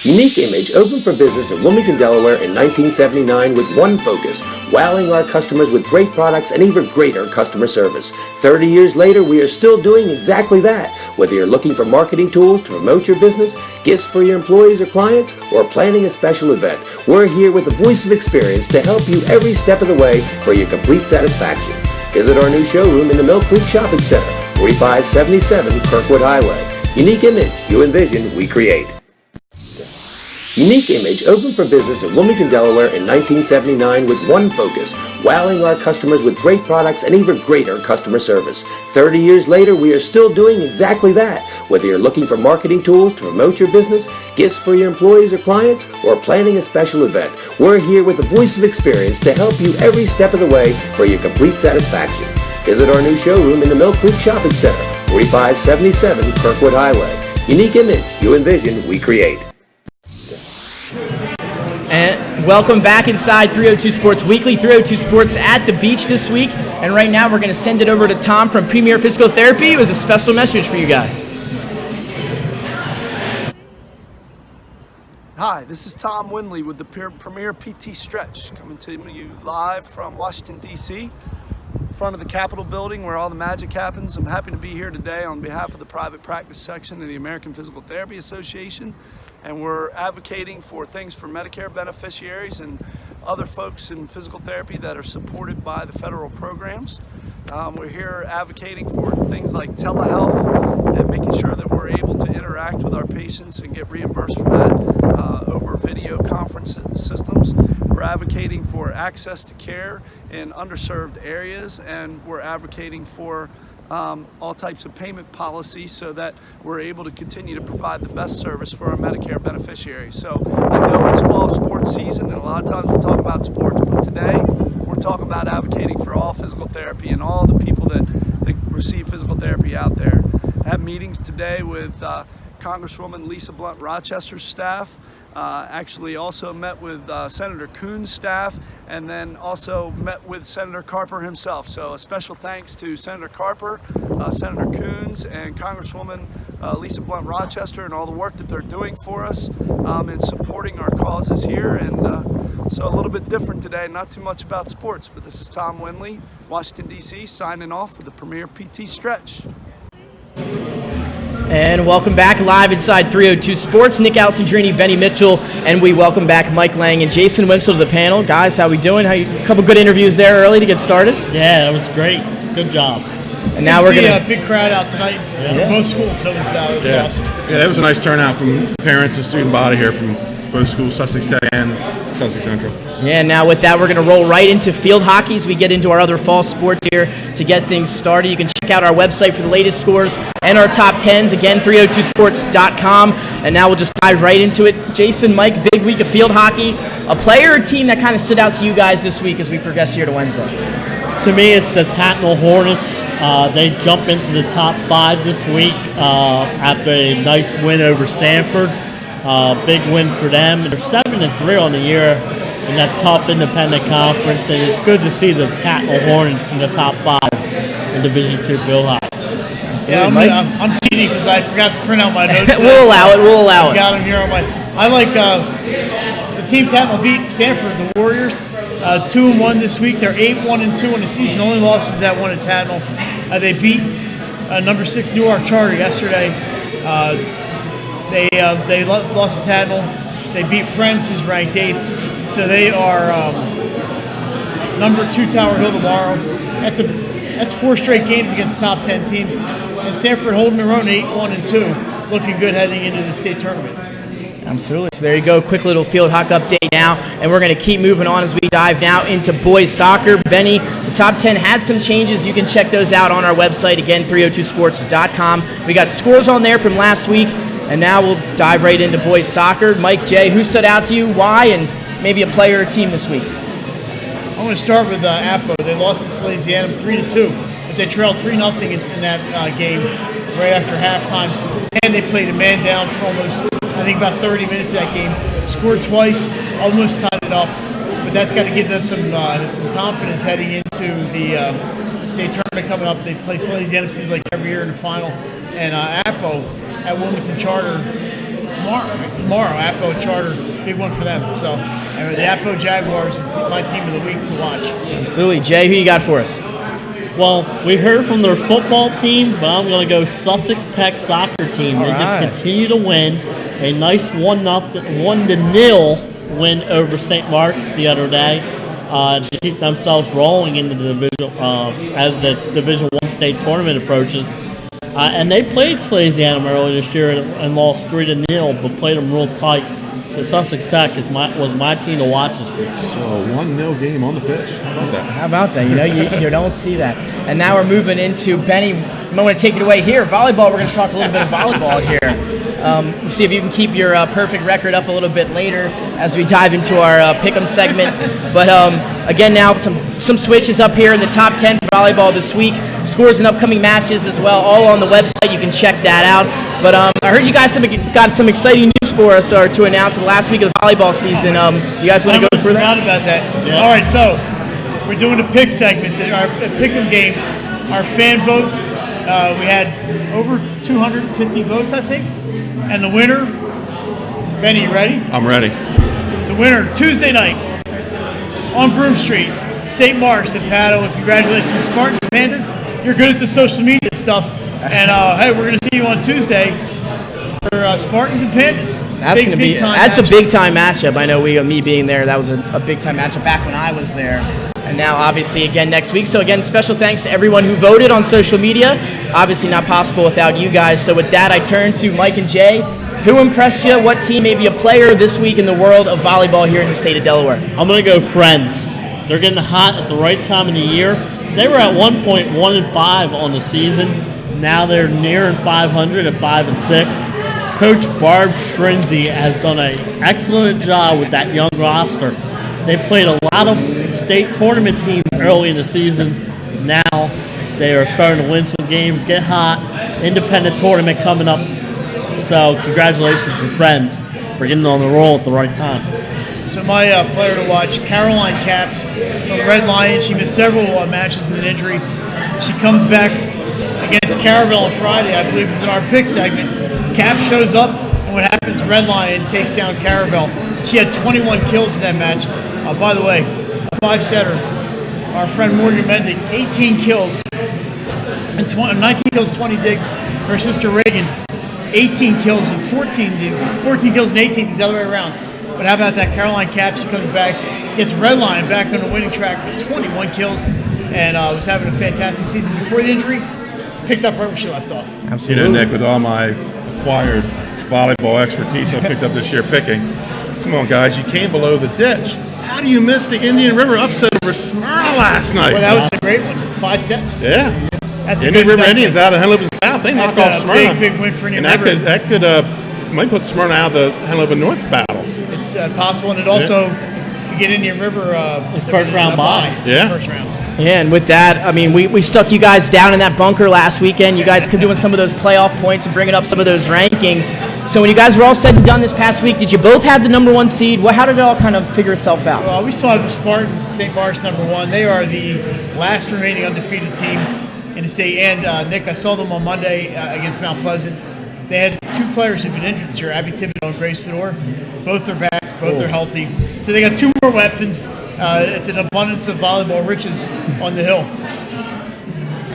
Unique Image opened for business in Wilmington, Delaware in 1979 with one focus, wowing our customers with great products and even greater customer service. 30 years later, we are still doing exactly that. Whether you're looking for marketing tools to promote your business, gifts for your employees or clients, or planning a special event, we're here with the voice of experience to help you every step of the way for your complete satisfaction. Visit our new showroom in the Mill Creek Shopping Center, 4577 Kirkwood Highway. Unique Image, you envision, we create. Unique Image opened for business in Wilmington, Delaware in 1979 with one focus, wowing our customers with great products and even greater customer service. 30 years later, we are still doing exactly that. Whether you're looking for marketing tools to promote your business, gifts for your employees or clients, or planning a special event, we're here with the voice of experience to help you every step of the way for your complete satisfaction. Visit our new showroom in the Mill Creek Shopping Center, 4577 Kirkwood Highway. Unique Image, you envision, we create. And welcome back inside 302 Sports Weekly. 302 Sports at the beach this week. And right now we're going to send it over to Tom from Premier Physical Therapy. It was a special message for you guys. Hi, this is Tom Winley with the Premier PT Stretch, coming to you live from Washington, D.C., in front of the Capitol building where all the magic happens. I'm happy to be here today on behalf of the private practice section of the American Physical Therapy Association, and we're advocating for things for Medicare beneficiaries and other folks in physical therapy that are supported by the federal programs. We're here advocating for things like telehealth and making sure that we're able to interact with our patients and get reimbursed for that over video conference systems. We're advocating for access to care in underserved areas, and we're advocating for all types of payment policies so that we're able to continue to provide the best service for our Medicare beneficiaries. So I know it's fall sports season, and a lot of times we talk about sports, but today we're talking about advocating for all physical therapy and all the people that receive physical therapy out there. I had meetings today with Congresswoman Lisa Blunt Rochester's staff. Actually also met with Senator Coons' staff, and then also met with Senator Carper himself. So a special thanks to Senator Carper, Senator Coons, and Congresswoman Lisa Blunt Rochester, and all the work that they're doing for us in supporting our causes here. And so a little bit different today, not too much about sports, but this is Tom Winley, Washington, D.C., signing off with the Premier PT Stretch. And welcome back live inside 302 Sports. Nick Alessandrini, Benny Mitchell, and we welcome back Mike Lang and Jason Winslow to the panel. Guys, how we doing? A couple good interviews there early to get started. Yeah, that was great. Good job. And now we're gonna see a big crowd out tonight from both schools. So it was awesome. Yeah, that was a nice turnout from parents and student body here from both schools, Sussex Tech and Sussex Central. Yeah, now with that, we're going to roll right into field hockey as we get into our other fall sports here to get things started. You can check out our website for the latest scores and our top 10s. Again, 302sports.com. And now we'll just dive right into it. Jason, Mike, big week of field hockey. A player or team that kind of stood out to you guys this week as we progress here to Wednesday? To me, it's the Tatnall Hornets. They jump into the top 5 this week after a nice win over Sanford. Big win for them. They're 7-3 on the year in that tough independent conference, and it's good to see the Tatnall Hornets in the top 5 in Division II field hockey. Yeah, I'm cheating because I forgot to print out my notes. We'll allow it. Got them here on my. I like the team Tatnall beat Sanford, the Warriors, 2-1 this week. They're 8-1-2 in the season. The only loss was that one at Tatnall. They beat number 6 Newark Charter yesterday. They lost to Tatnall. They beat Friends, who's ranked 8th. So they are number 2 Tower Hill tomorrow. That's 4 straight games against top 10 teams. And Sanford holding their own 8-1-2, looking good heading into the state tournament. Absolutely. So there you go. Quick little field hockey update now. And we're going to keep moving on as we dive now into boys soccer. Benny, the top 10 had some changes. You can check those out on our website. Again, 302sports.com. We got scores on there from last week. And now we'll dive right into boys soccer. Mike, Jay, who stood out to you? Why? And maybe a player or team this week. I'm going to start with Appo. They lost to Salesianum 3-2, but they trailed 3-0 in that game right after halftime. And they played a man down for almost, I think, about 30 minutes of that game. Scored twice, almost tied it up. But that's got to give them some confidence heading into the state tournament coming up. They play Salesianum, seems like every year in the final. And Appo at Wilmington Charter tomorrow, Appo Charter, big one for them. So the Appo Jaguars, it's my team of the week to watch. Absolutely. Jay, who you got for us? Well, we heard from their football team, but I'm going to go Sussex Tech soccer team. They just continue to win. A nice 1-0 win over St. Mark's the other day to keep themselves rolling into the division as the Division I state tournament approaches. And they played Salesianum earlier this year and lost 3-0, but played them real tight. So Sussex Tech was my team to watch this week. So a 1-0 game on the pitch. How about that? You know, you don't see that. And now we're moving into Benny. I'm going to take it away here. Volleyball. We're going to talk a little bit of volleyball here. We'll see if you can keep your perfect record up a little bit later as we dive into our pick'em segment. But again, now some switches up here in the top 10 for volleyball this week. Scores and upcoming matches as well, all on the website. You can check that out. But I heard you guys got some exciting news for us or to announce the last week of the volleyball season. You guys want to go through that? I forgot about that. Yeah. All right, so we're doing a pick segment, our pick'em game, our fan vote. We had over 250 votes, I think. And the winner Benny, you ready? I'm ready. The winner, Tuesday night, on Broome Street, St. Mark's at Paddle. And congratulations, Spartans, Pandas. You're good at the social media stuff. And, hey, we're going to see you on Tuesday for Spartans and Pandas. That's going to be a big time matchup. I know me being there, that was a big time matchup back when I was there. And now, obviously, again next week. So, again, special thanks to everyone who voted on social media. Obviously, not possible without you guys. So, with that, I turn to Mike and Jay. Who impressed you? What team, maybe a player this week in the world of volleyball here in the state of Delaware? I'm going to go Friends. They're getting hot at the right time of the year. They were at one point 1-5 on the season. Now they're nearing 500 at 5-6. Coach Barb Trinzi has done an excellent job with that young roster. They played a lot of state tournament teams early in the season. Now they are starting to win some games, get hot. Independent tournament coming up. So congratulations to Friends for getting on the roll at the right time. So my player to watch, Caroline Caps from Red Lion. She missed several matches with an injury. She comes back against Caravel on Friday, I believe it was in our pick segment. Caps shows up, and what happens, Red Lion takes down Caravel. She had 21 kills in that match. By the way, a 5-setter, our friend Morgan Mendick, 18 kills, and 19 kills, 20 digs. Her sister Reagan, 18 kills and 14 digs, 14 kills and 18 digs, the other way around. But how about that? Caroline Caps, she comes back, gets Red Lion back on the winning track with 21 kills, and was having a fantastic season before the injury. Picked up right where she left off. Absolutely. You know, Nick, with all my acquired volleyball expertise I picked up this year picking, come on, guys, you came below the ditch. How do you miss the Indian River upset over Smyrna last night? Well, that was a great one. 5 sets. Yeah. That's Indian River Indians out of Henlopen South. They knocked off Smyrna. Big win for Indian and River. That could might put Smyrna out of the Henlopen North battle. It's possible, and it also could get Indian River first round bye. Yeah. First round. Yeah, and with that, I mean, we stuck you guys down in that bunker last weekend. You guys could doing some of those playoff points and bringing up some of those rankings. So when you guys were all said and done this past week, did you both have the number 1 seed? How did it all kind of figure itself out? Well, we saw the Spartans, St. Mark's number 1. They are the last remaining undefeated team in the state. And Nick, I saw them on Monday against Mount Pleasant. They had 2 players who've been injured this year, Abby Thibodeau and Grace Fedor. Both are back, both are healthy. So they got 2 more weapons. It's an abundance of volleyball riches on the hill.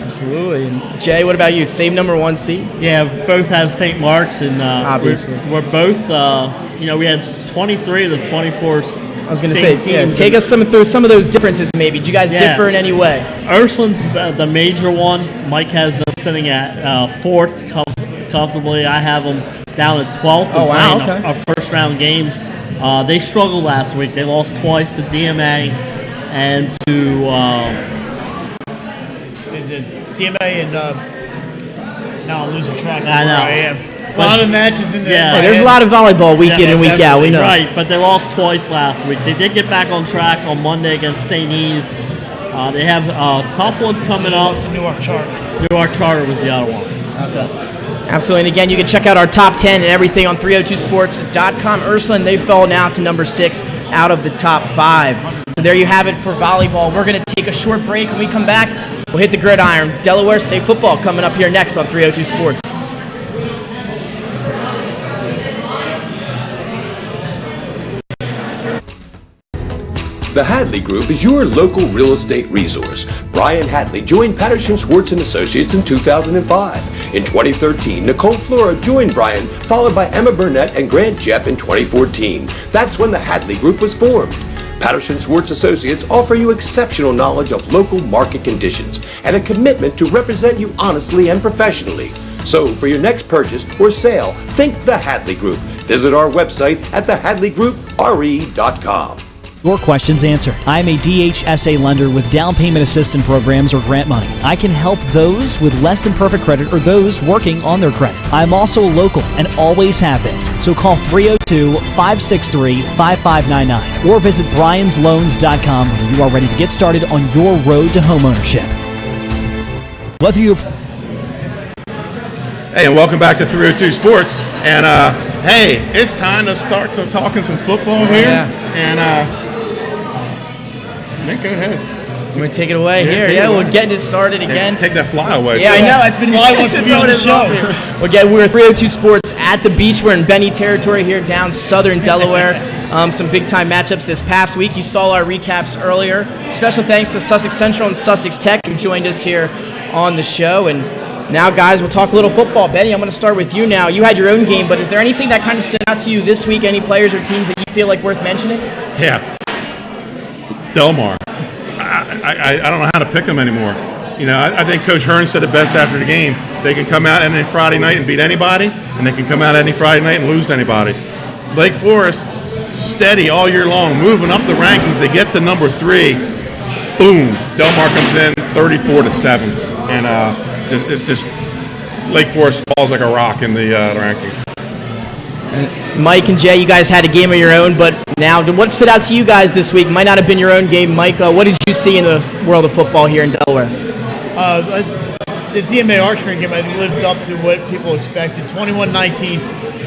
Absolutely. And Jay, what about you? Same number 1 seed? Yeah, both have St. Mark's, and obviously we're both. We had 23 of the 24. I was going to say, take us through some of those differences. Maybe did you guys differ in any way? Ursuline's the major one. Mike has them sitting at 4th comfortably. I have them down at 12th. Oh wow! Okay. A first round game. They struggled last week. They lost twice to DMA and to. DMA and now I'm losing track of I know. where I am. A lot of matches in there. Yeah, there's a lot of volleyball week in and week out. We know. Right, but they lost twice last week. They did get back on track on Monday against St. E's. They have tough ones coming up. Lost to Newark Charter. Newark Charter was the other one. Okay. Absolutely. And again, you can check out our top 10 and everything on 302sports.com. Ursuline, they fall now to number 6 out of the top 5. So there you have it for volleyball. We're going to take a short break. When we come back, we'll hit the gridiron. Delaware State football coming up here next on 302 Sports. The Hadley Group is your local real estate resource. Brian Hadley joined Patterson Schwartz & Associates in 2005. In 2013, Nicole Flora joined Brian, followed by Emma Burnett and Grant Jepp in 2014. That's when the Hadley Group was formed. Patterson Schwartz Associates offer you exceptional knowledge of local market conditions and a commitment to represent you honestly and professionally. So for your next purchase or sale, think the Hadley Group. Visit our website at thehadleygroupre.com. Your questions answered. I'm a DHSA lender with down payment assistance programs or grant money. I can help those with less than perfect credit or those working on their credit. I'm also local and always have been. So call 302-563-5599 or visit briansloans.com when you are ready to get started on your road to homeownership. Whether you... Hey, and welcome back to 302 Sports. And hey, it's time to start talking some football here. Yeah. And Nick, go ahead. I'm going to take it away here. Yeah, we're getting it started again. Take that fly away. Yeah, I know. It's been Fly wants to be on the show. We're 302 Sports at the beach. We're in Benny territory here down southern Delaware. Some big-time matchups this past week. You saw our recaps earlier. Special thanks to Sussex Central and Sussex Tech who joined us here on the show. And now, guys, we'll talk a little football. Benny, I'm going to start with you now. You had your own game, but is there anything that kind of stood out to you this week? Any players or teams that you feel like worth mentioning? Yeah. Delmar. I don't know how to pick them anymore. You know, I think Coach Hearn said it best after the game. They can come out any Friday night and beat anybody, and they can come out any Friday night and lose to anybody. Lake Forest, steady all year long, moving up the rankings. They get to number 3. Boom. Delmar comes in 34-7. And just Lake Forest falls like a rock in the rankings. And Mike and Jay, you guys had a game of your own, but now what stood out to you guys this week? Might not have been your own game. Mike, what did you see in the world of football here in Delaware? The DMA Archmere game, I think, lived up to what people expected. 21-19.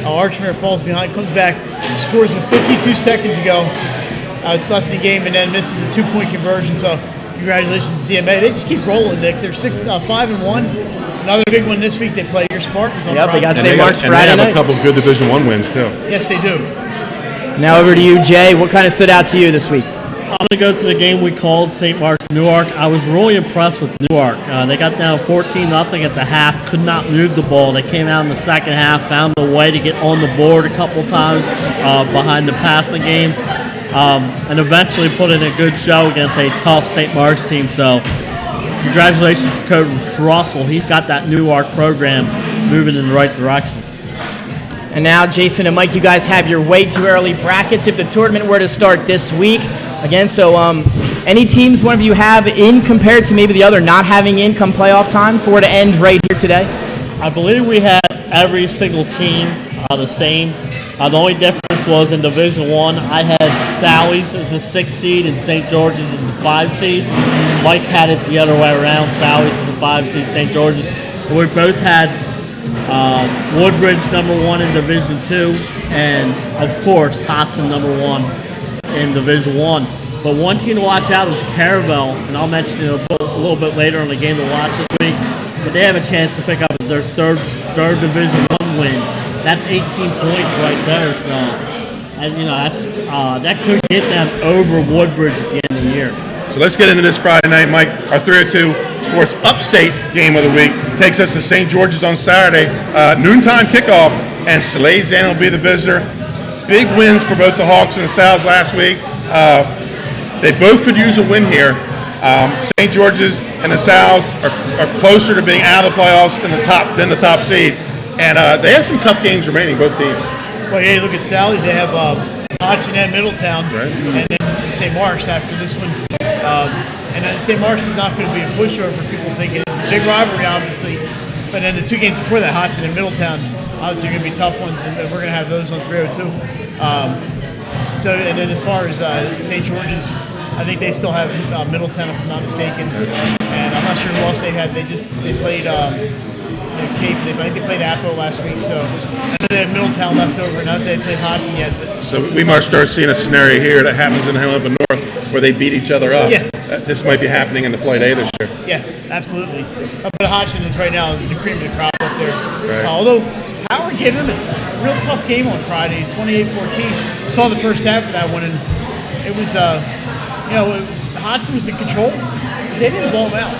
Archmere falls behind, comes back, scores with 52 seconds ago, left the game, and then misses a 2-point conversion. So congratulations to DMA. They just keep rolling, Nick. They're 5-1. Another big one this week. They play your Spartans on Friday. They got St. Mark's Friday night. And they have a couple good Division I wins, too. Yes, they do. Now over to you, Jay. What kind of stood out to you this week? I'm going to go to the game we called St. Mark's Newark. I was really impressed with Newark. They got down 14-0 at the half, could not move the ball. They came out in the second half, found a way to get on the board a couple times behind the passing game, and eventually put in a good show against a tough St. Mark's team. So congratulations to Coach Russell. He's got that Newark program moving in the right direction. And now, Jason and Mike, you guys have your way too early brackets if the tournament were to start this week. Again, so any teams one of you have in compared to maybe the other not having in come playoff time for it to end right here today? I believe we had every single team the same. The only difference was in Division I had Sally's as the 6th seed and St. George's as the 5th seed. Mike had it the other way around, Sally's as the 5th seed, St. George's. We both had Woodbridge number 1 in Division II, and of course Hodson number 1 in Division I. But one team to watch out is Caravel, and I'll mention it a little bit later in the game to watch this week. But they have a chance to pick up their third Division I win. That's 18 points right there. So, and that could get them over Woodbridge at the end of the year. So let's get into this Friday night, Mike. Our 302 Sports Upstate game of the week takes us to St. George's on Saturday, noontime kickoff, and Salesian will be the visitor. Big wins for both the Hawks and the Sows last week. They both could use a win here. St. George's and the Sows are closer to being out of the playoffs than the top seed. And they have some tough games remaining, both teams. Well, yeah, look at Sally's. They have Hodgson and Middletown, right, and then St. Mark's after this one. And then St. Mark's is not going to be a pushover for people thinking it's a big rivalry, obviously. But then the 2 games before that, Hodgson and Middletown, obviously going to be tough ones, and we're going to have those on 302. And then as far as St. George's, I think they still have Middletown, if I'm not mistaken. And I'm not sure who else they had. They played Cape. I think they played Appo last week. So I know they have Middletown left over. Not that they played Hodgson yet. But so we might start seeing a scenario here that happens in Hanover North where they beat each other up. Yeah. This might be happening in the Flight A this year. Yeah, absolutely. But Hodgson is right now the cream of the crop up there. Right. Although Howard gave them a real tough game on Friday, 28-14. Saw the first half of that one, and it was, Hodgson was in control. They didn't blow them out.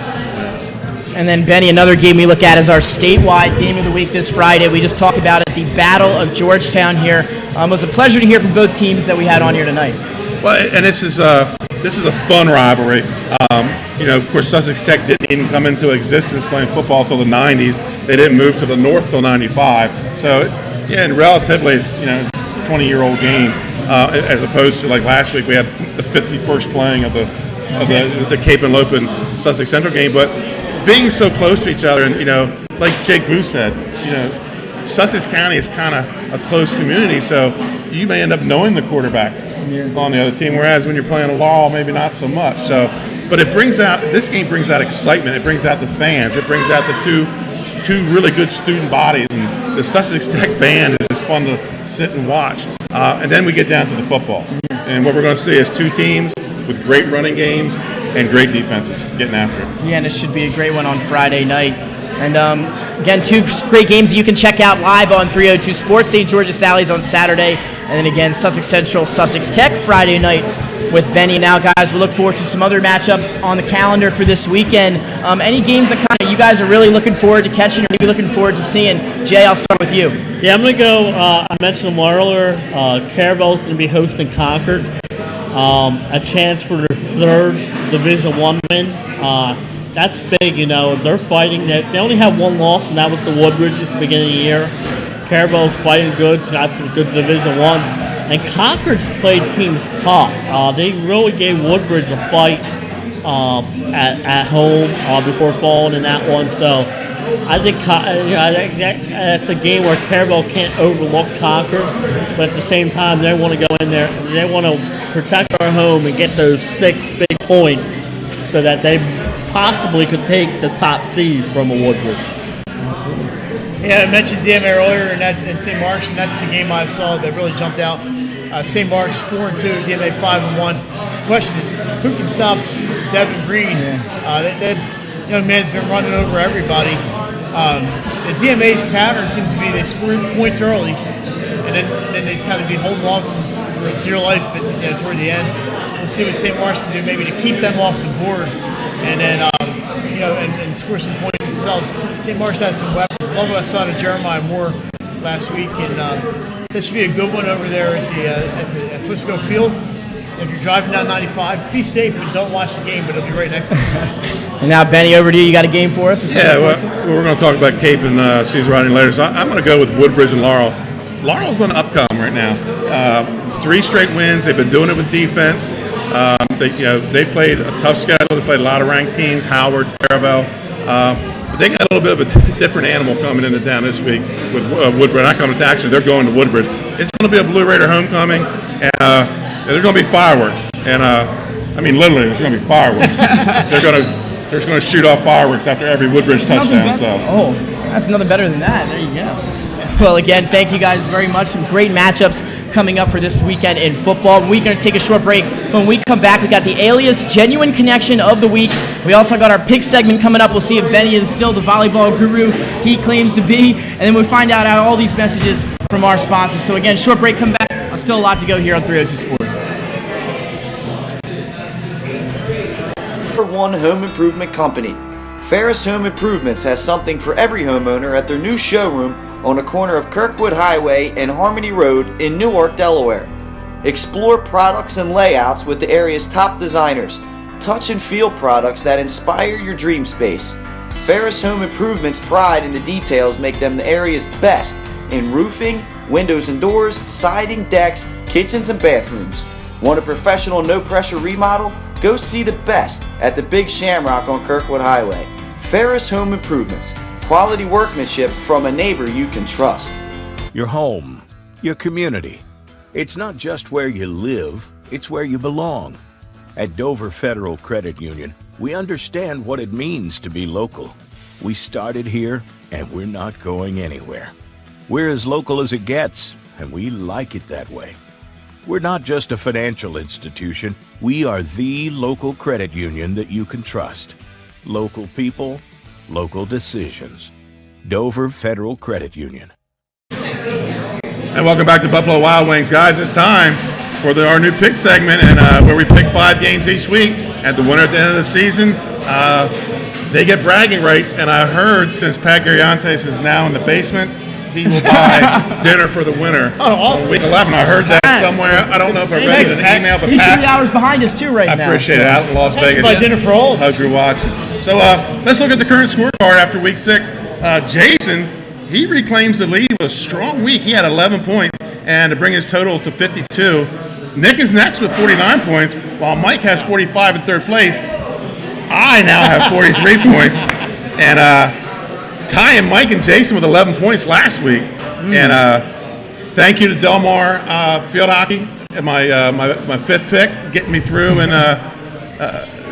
And then, Benny, another game we look at is our statewide game of the week this Friday. We just talked about it, the Battle of Georgetown here. It was a pleasure to hear from both teams that we had on here tonight. Well, and this is a fun rivalry. Of course, Sussex Tech didn't even come into existence playing football till the 90s. They didn't move to the North till 95. So, yeah, and relatively, it's 20-year-old game as opposed to like last week we had the 51st playing of the Cape and Lopin Sussex Central game. But being so close to each other, and like Jake Booth said, Sussex County is kind of a close community, so you may end up knowing the quarterback on the other team, whereas when you're playing a Laurel, maybe not so much. So, but this game brings out excitement. It brings out the fans. It brings out the two really good student bodies, and the Sussex Tech band is just fun to sit and watch. And then we get down to the football, and what we're going to see is 2 teams with great running games, and great defenses getting after it. Yeah, and it should be a great one on Friday night. And again, two great games that you can check out live on 302 Sports. St. George's Sally's on Saturday, and then again, Sussex Central, Sussex Tech Friday night with Benny. Now, guys, we look forward to some other matchups on the calendar for this weekend. Any games that kind of you guys are really looking forward to catching or maybe looking forward to seeing? Jay, I'll start with you. Yeah, I'm going to go, I mentioned them earlier, Caravel's going to be hosting Concord. A chance for their third Division I win. That's big, you know. They're fighting. They only have one loss, and that was the Woodbridge at the beginning of the year. Caravel's fighting good. It's got some good Division I's. And Concord's played teams tough. They really gave Woodbridge a fight at home before falling in that one. So I think that's a game where Caravel can't overlook Concord. But at the same time, they want to go in there. They want to protect our home and get those 6 big points so that they possibly could take the top seed from a Woodbridge. Yeah, I mentioned DMA earlier in St. Mark's, and that's the game I saw that really jumped out. St. Mark's 4-2, DMA 5-1. The question is, who can stop Devin Green? That young man's been running over everybody. The DMA's pattern seems to be they score points early, and then they kind of be holding on for dear life toward the end. We'll see what St. Mark's can do, maybe to keep them off the board, and then and score some points themselves. St. Mark's has some weapons. Love what I saw to Jeremiah Moore last week, and that should be a good one over there at Fusco Field. If you're driving down 95, be safe and don't watch the game, but it'll be right next to you. And now, Benny, over to you. You got a game for us? Or Yeah, well, we're going to talk about Cape and Caesar Riding later, so I'm going to go with Woodbridge and Laurel. Laurel's on the upcome right now. 3 straight wins. They've been doing it with defense. They played a tough schedule. They played a lot of ranked teams, Howard, Caravel. But they got a little bit of a different animal coming into town this week with Woodbridge. Not coming to action. They're going to Woodbridge. It's going to be a Blue Raider homecoming, and there's going to be fireworks. And I mean, literally, there's going to be fireworks. They're going to shoot off fireworks after every Woodbridge touchdown. So. Oh, that's nothing better than that. There you go. Well, again, thank you guys very much. Some great matchups coming up for this weekend in football. We're going to take a short break. When we come back, we got the Alias Genuine Connection of the Week. We also got our pick segment coming up. We'll see if Benny is still the volleyball guru he claims to be. And then we'll find out all these messages from our sponsors. So again, short break, come back. Still a lot to go here on 302 Sports. Number 1 home improvement company. Ferris Home Improvements has something for every homeowner at their new showroom on the corner of Kirkwood Highway and Harmony Road in Newark, Delaware. Explore products and layouts with the area's top designers. Touch and feel products that inspire your dream space. Ferris Home Improvements' pride in the details make them the area's best in roofing, windows and doors, siding, decks, kitchens, and bathrooms. Want a professional no-pressure remodel? Go see the best at the Big Shamrock on Kirkwood Highway. Ferris Home Improvements. Quality workmanship from a neighbor you can trust. Your home, your community. It's not just where you live, it's where you belong. At Dover Federal Credit Union, we understand what it means to be local. We started here, and we're not going anywhere. We're as local as it gets, and we like it that way. We're not just a financial institution, we are the local credit union that you can trust. Local people, local decisions. Dover Federal Credit Union. And welcome back to Buffalo Wild Wings, guys. It's time for our new pick segment, and where we pick 5 games each week. And the winner at the end of the season, they get bragging rights. And I heard since Pat Gariantes is now in the basement, he will buy dinner for the winner. Oh, awesome. Week 11. I heard that somewhere. I don't know if I read it in an email, but He's Pat, 3 hours behind us too right now. I appreciate it. Out in Las Vegas. Buy dinner for all of us. Hug your watch. So let's look at the current scorecard after week 6. Jason, he reclaims the lead with a strong week. He had 11 points, and to bring his total to 52. Nick is next with 49 points, while Mike has 45 in third place. I now have 43 points, and Ty and Mike and Jason with 11 points last week. And thank you to Delmar Field Hockey, my 5th pick, getting me through and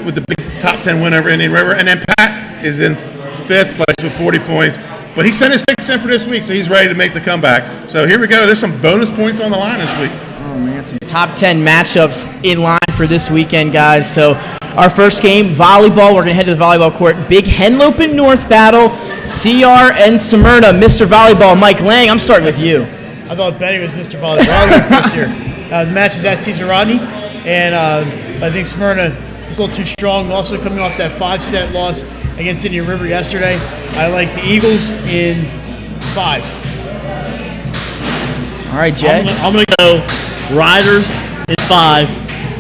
with the big top 10 win over Indian River. And then Pat is in 5th place with 40 points. But he sent his picks in for this week, so he's ready to make the comeback. So here we go. There's some bonus points on the line this week. Oh, man, some top 10 matchups in line for this weekend, guys. So our first game, volleyball. We're going to head to the volleyball court. Big Henlopen North battle, CR and Smyrna. Mr. Volleyball, Mike Lang, I'm starting with you. I thought Benny was Mr. Volleyball. I went first here. The match is at Caesar Rodney, and I think Smyrna is a little too strong. Also coming off that 5-set loss against Indian River yesterday. I like the Eagles in 5. All right, Jay. I'm going to go Riders in 5.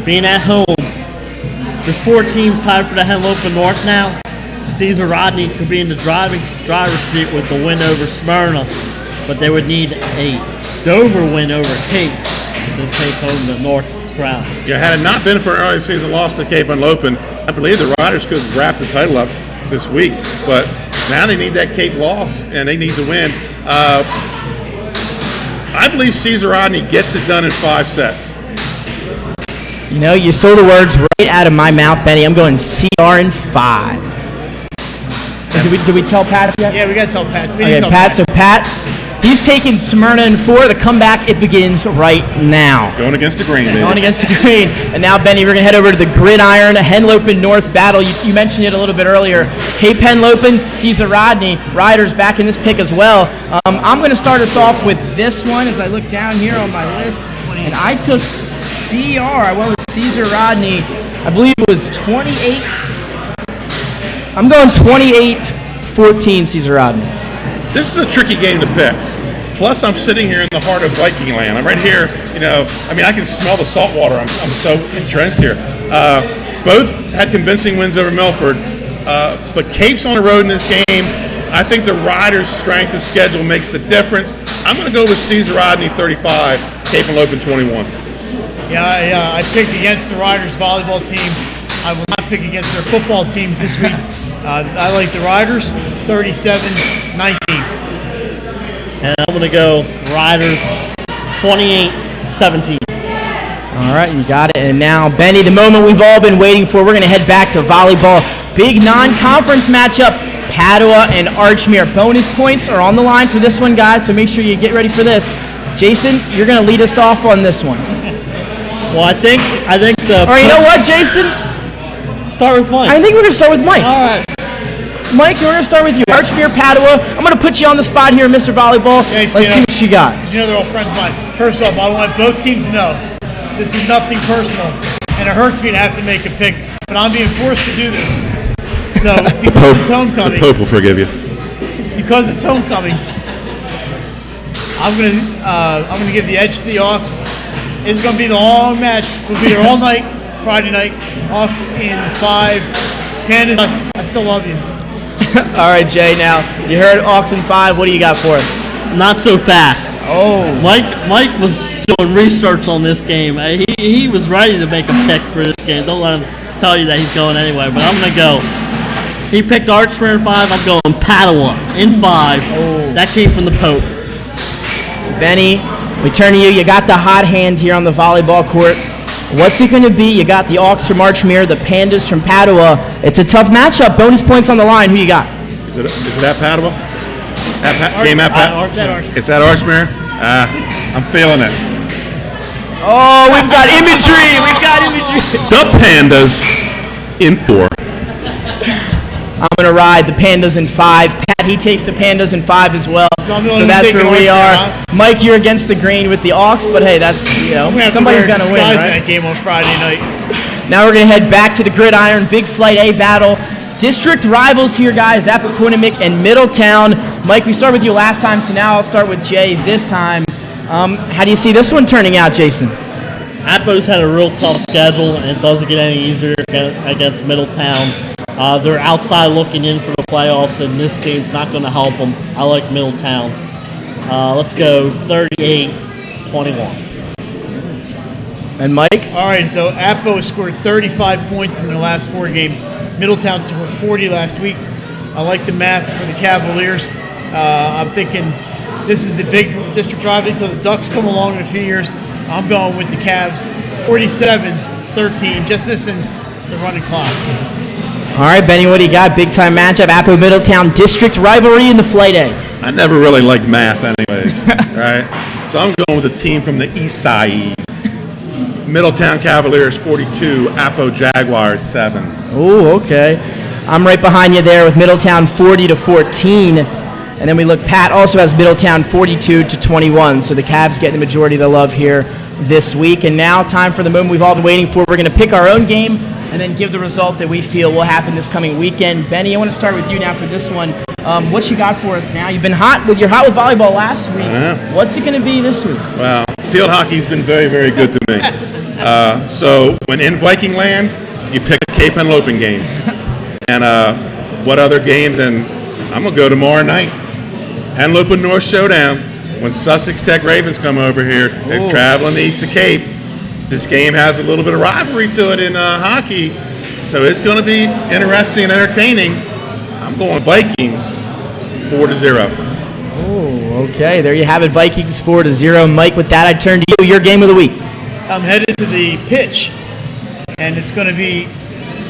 Being at home, there's 4 teams tied for the Henlopen North now. Caesar Rodney could be in the driver's seat with the win over Smyrna, but they would need a Dover win over Cape to take home the North crown. Yeah, had it not been for an early season loss to Cape Henlopen, I believe the Riders could wrap the title up this week. But now they need that Cape loss, and they need to win. I believe Caesar Rodney gets it done in 5 sets. You know, you stole the words right out of my mouth, Benny. I'm going CR in 5. Did we tell Pat yet? Yeah, we got to tell Pat. Okay, Pat. So Pat, he's taking Smyrna in 4. The comeback, it begins right now. Going against the green, baby. Going against the green. And now, Benny, we're going to head over to the Gridiron, Henlopen North battle. You mentioned it a little bit earlier. Cape Henlopen, Caesar Rodney, Riders back in this pick as well. I'm going to start us off with this one as I look down here on my list. And I took CR. I went with Caesar Rodney. I believe it was 28. I'm going 28-14 Caesar Rodney. This is a tricky game to pick. Plus, I'm sitting here in the heart of Viking land. I'm right here, I can smell the salt water. I'm so entrenched here. Both had convincing wins over Milford, but Cape's on the road in this game. I think the Riders' strength of schedule makes the difference. I'm going to go with Caesar Rodney 35, Cape Henlopen 21. Yeah, I picked against the Riders volleyball team. I will not pick against their football team this week. I like the Riders 37-19. And I'm going to go Riders 28-17. All right, you got it. And now, Benny, the moment we've all been waiting for, we're going to head back to volleyball. Big non-conference matchup, Padua and Archmere. Bonus points are on the line for this one, guys, so make sure you get ready for this. Jason, you're going to lead us off on this one. Well, I think the... All right, you know what, Jason? Start with Mike. I think we're going to start with Mike. All right. Mike, we're going to start with you. Archmere, Padua. I'm going to put you on the spot here, Mr. Volleyball. Okay, Let's see what you got. Because they're all friends of mine. First off, I want both teams to know this is nothing personal, and it hurts me to have to make a pick, but I'm being forced to do this. So, because it's homecoming. The Pope will forgive you. Because it's homecoming, I'm gonna give the edge to the Hawks. It's gonna be the long match. We'll be there all night, Friday night. Hawks in 5. Pandas, I still love you. All right, Jay. Now you heard Hawks in 5. What do you got for us? Not so fast. Oh, Mike was doing research on this game. He was ready to make a pick for this game. Don't let him tell you that he's going anyway. But I'm gonna go. He picked Archmere in 5. I'm going Padua in 5. Oh. That came from the Pope. Benny, we turn to you. You got the hot hand here on the volleyball court. What's it going to be? You got the Hawks from Archmere, the Pandas from Padua. It's a tough matchup. Bonus points on the line. Who you got? Is it at Padua? Game at Padua? It's at Archmere? I'm feeling it. Oh, we've got imagery. We've got imagery. The Pandas in 4. I'm going to ride the Pandas in 5. Pat, he takes the Pandas in 5 as well. So that's where we are. Mike, you're against the grain with the Hawks, but hey, that's, somebody's going to win, right? That game on Friday night. Now we're going to head back to the Gridiron, Big Flight A battle. District rivals here, guys, Appoquinimink and Middletown. Mike, we started with you last time, so now I'll start with Jay this time. How do you see this one turning out, Jason? Appo's had a real tough schedule, and it doesn't get any easier against Middletown. They're outside looking in for the playoffs, and this game's not going to help them. I like Middletown. Let's go 38-21. And Mike? All right, so Appo scored 35 points in their last 4 games. Middletown scored 40 last week. I like the math for the Cavaliers. I'm thinking this is the big district rivalry until the Ducks come along in a few years. I'm going with the Cavs, 47-13, just missing the running clock. All right, Benny, what do you got? Big-time matchup, Appo-Middletown district rivalry in the Flight A. I never really liked math anyways, right? So I'm going with a team from the east side. Middletown Cavaliers 42, Apo Jaguars 7. Oh, okay. I'm right behind you there with Middletown 40-14. And then we look, Pat also has Middletown 42-21. So the Cavs getting the majority of the love here this week. And now time for the moment we've all been waiting for. We're going to pick our own game and then give the result that we feel will happen this coming weekend. Benny, I want to start with you now for this one. What you got for us now? You've been hot with volleyball last week. What's it going to be this week? Well, field hockey's been very, very good to me. So when in Viking land, you pick a Cape and Loping game. And what other game than I'm going to go tomorrow night. Henlopen North Showdown. When Sussex Tech Ravens come over here, they're traveling east to Cape. This game has a little bit of rivalry to it in hockey, so it's going to be interesting and entertaining. I'm going Vikings 4-0. Oh, okay. There you have it, Vikings 4-0. Mike, with that, I turn to you. Your game of the week. I'm headed to the pitch, and it's going to be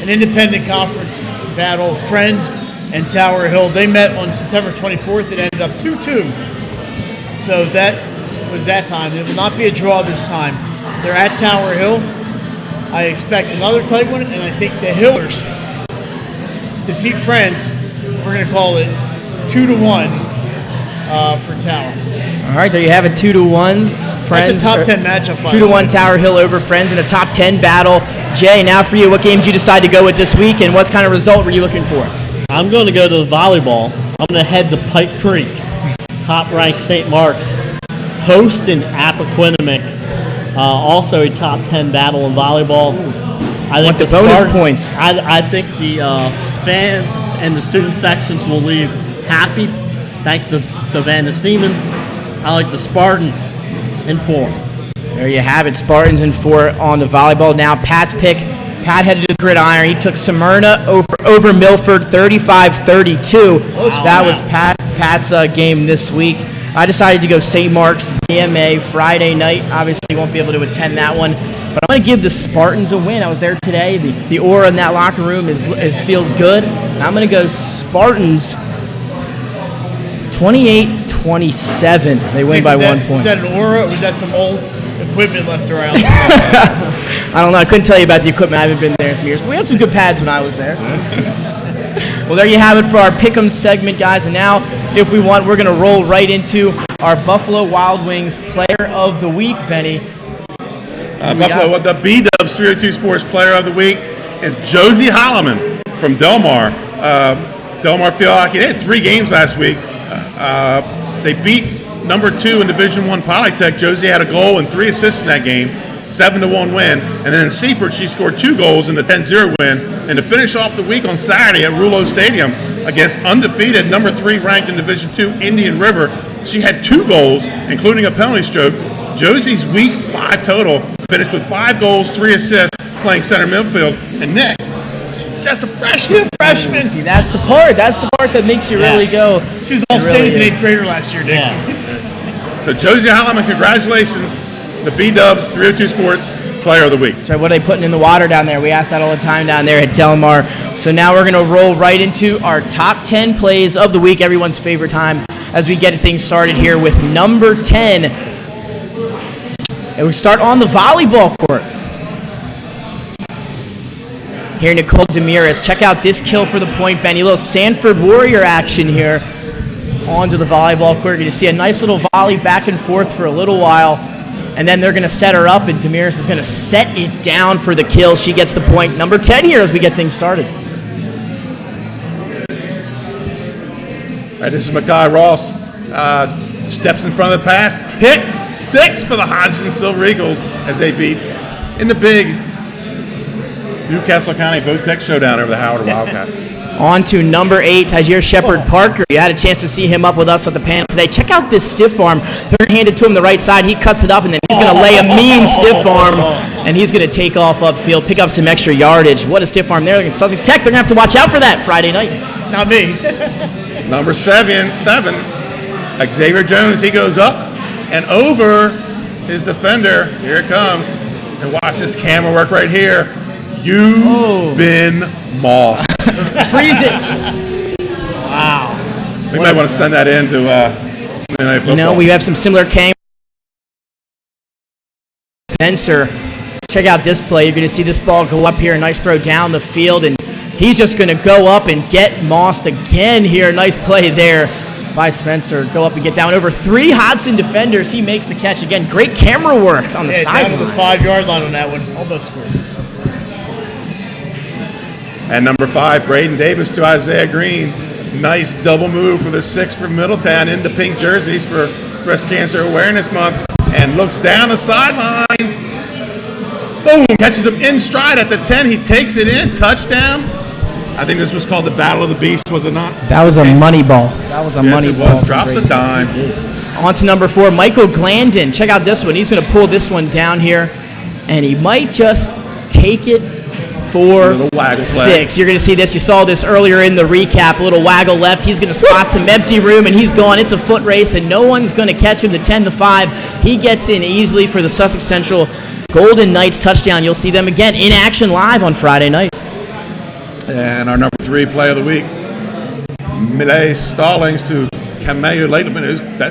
an independent conference battle. Friends and Tower Hill. They met on September 24th. It ended up 2-2. So that was that time. It will not be a draw this time. They're at Tower Hill. I expect another tight one, and I think the Hillers defeat Friends. We're going to call it 2-1 for Tower. All right, there you have it, 2-1s. Friends. That's a top 10 matchup. 2-1 Tower Hill over Friends in a top 10 battle. Jay, now for you, what game did you decide to go with this week, and what kind of result were you looking for? I'm going to go to the volleyball. I'm going to head to Pike Creek. Top-ranked St. Mark's hosting Appoquinimink. Also a top 10 battle in volleyball. I think the bonus points. I think the fans and the student sections will leave happy. Thanks to Savannah Siemens. I like the Spartans in 4. There you have it, Spartans in 4 on the volleyball. Now Pat's pick. Pat headed to the gridiron. He took Smyrna over Milford 35-32. That was Pat's game this week. I decided to go St. Mark's DMA Friday night. Obviously, won't be able to attend that one, but I'm going to give the Spartans a win. I was there today. The aura in that locker room feels good. And I'm going to go Spartans 28-27. They win by 1 point. Was that an aura, or was that some old equipment left around? I don't know. I couldn't tell you about the equipment. I haven't been there in some years. But we had some good pads when I was there. So. Well, there you have it for our Pick'em segment, guys. And now, if we want, we're going to roll right into our Buffalo Wild Wings Player of the Week, Benny. Buffalo, the B-Dubs 302 Sports Player of the Week is Josie Holloman from Delmar. Delmar Field Hockey. They had 3 games last week. They beat number 2 in Division I Polytech. Josie had a goal and 3 assists in that game. 7-1 win. And then in Seaford, she scored 2 goals in the 10-0 win. And to finish off the week on Saturday at Rouleau Stadium against undefeated number 3 ranked in Division II Indian River, she had 2 goals, including a penalty stroke. Josie's week 5 total finished with 5 goals, 3 assists, playing center midfield. And Nick, she's just a freshman. See, that's the part. That's the part that makes you really go. She was all state as an 8th grader last year, Nick. Yeah. So Josie Holloman, congratulations. The B-Dubs 302 Sports Player of the Week. So what are they putting in the water down there? We ask that all the time down there at Delmar. So now we're going to roll right into our top 10 plays of the week, everyone's favorite time, as we get things started here with number 10. And we start on the volleyball court. Here, Nicole Demiris. Check out this kill for the point, Benny. A little Sanford Warrior action here onto the volleyball court. You're going to see a nice little volley back and forth for a little while. And then they're going to set her up, and Demiris is going to set it down for the kill. She gets the point. Number 10 here as we get things started. All right, this is Makai Ross. Steps in front of the pass. Pick 6 for the Hodgson Silver Eagles as they beat in the big Newcastle County Votech Showdown over the Howard Wildcats. On to number 8, Tyjair Shepard-Parker. You had a chance to see him up with us at the panel today. Check out this stiff arm. They're handed to him the right side. He cuts it up, and then he's going to lay a mean stiff arm, and he's going to take off upfield, pick up some extra yardage. What a stiff arm there against Sussex Tech. They're going to have to watch out for that Friday night. Not me. Number 7, Xavier Jones. He goes up and over his defender. Here it comes. And watch this camera work right here. You've been mossed. Freeze it. Wow. We might want to send that in to Monday Night Football. You know, we have some similar came. Spencer Check out this play. You're going to see this ball go up here. A nice throw down the field, and he's just going to go up and get mossed again here. Nice play there by Spencer. Go up and get down over 3 Hodson defenders. He makes the catch again. Great camera work on the sideline. Down to the 5-yard line on that one. Almost scored. And number 5, Braden Davis to Isaiah Green. Nice double move for the 6 from Middletown into pink jerseys for Breast Cancer Awareness Month. And looks down the sideline. Boom! Catches him in stride at the 10. He takes it in. Touchdown. I think this was called the Battle of the Beast, was it not? That was a money ball. That was a money ball. Yes, it was. Drops a dime. On to number 4, Michael Glandon. Check out this one. He's going to pull this one down here, and he might just take it for 6. You're going to see this. You saw this earlier in the recap. A little waggle left. He's going to spot some empty room, and he's gone. It's a foot race, and no one's going to catch him. The 10-5. He gets in easily for the Sussex Central Golden Knights touchdown. You'll see them again in action live on Friday night. And our number 3 play of the week, Millet Stallings to Kameu Lateman.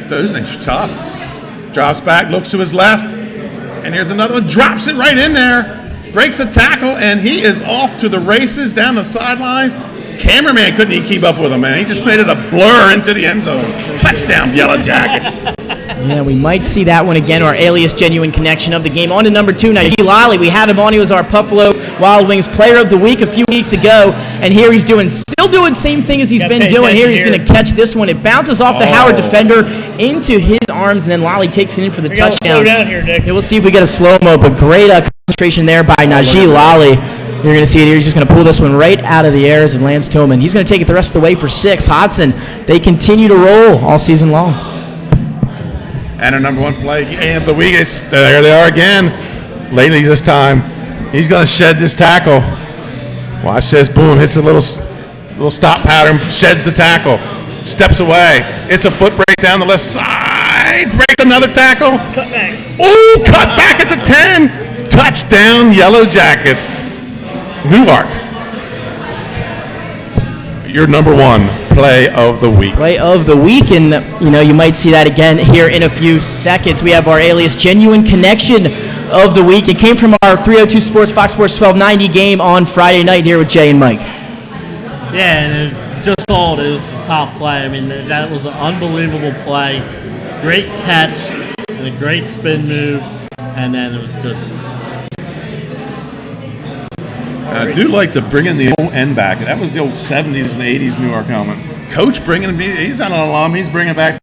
Those names are tough. Drops back, looks to his left, and here's another one. Drops it right in there. Breaks a tackle, and he is off to the races down the sidelines. Cameraman couldn't even keep up with him, man. He just made it a blur into the end zone. Touchdown, Yellow Jackets. Yeah, we might see that one again, our alias genuine connection of the game. On to number 2, Najee Lally. We had him on. He was our Buffalo Wild Wings Player of the Week a few weeks ago, and here he's still doing the same thing as he's been doing. Here he's going to catch this one. It bounces off the Howard defender into his arms, and then Lally takes it in for the touchdown. Slow down here, Nick. Yeah, we'll see if we get a slow-mo, but great concentration there by Najee Lally. You're going to see it here. He's just going to pull this one right out of the air as it lands to him, and he's going to take it the rest of the way for 6. Hodson, they continue to roll all season long. And our number 1 play of the week, there they are again. Lately this time, he's going to shed this tackle. Watch this, boom, hits a little stop pattern, sheds the tackle, steps away. It's a foot break down the left side, breaks another tackle. Cut back. Ooh, cut back at the 10. Touchdown, Yellow Jackets. Newark, your number 1 play of the week. Play of the week, and you might see that again here in a few seconds. We have our alias genuine connection of the week. It came from our 302 Sports Fox Sports 1290 game on Friday night here with Jay and Mike. Yeah, and just all it is the top play. I mean, that was an unbelievable play. Great catch and a great spin move, and then it was good. I do like to bring in the old end back. That was the old 70s and 80s Newark helmet. Coach he's an alum. He's bringing back.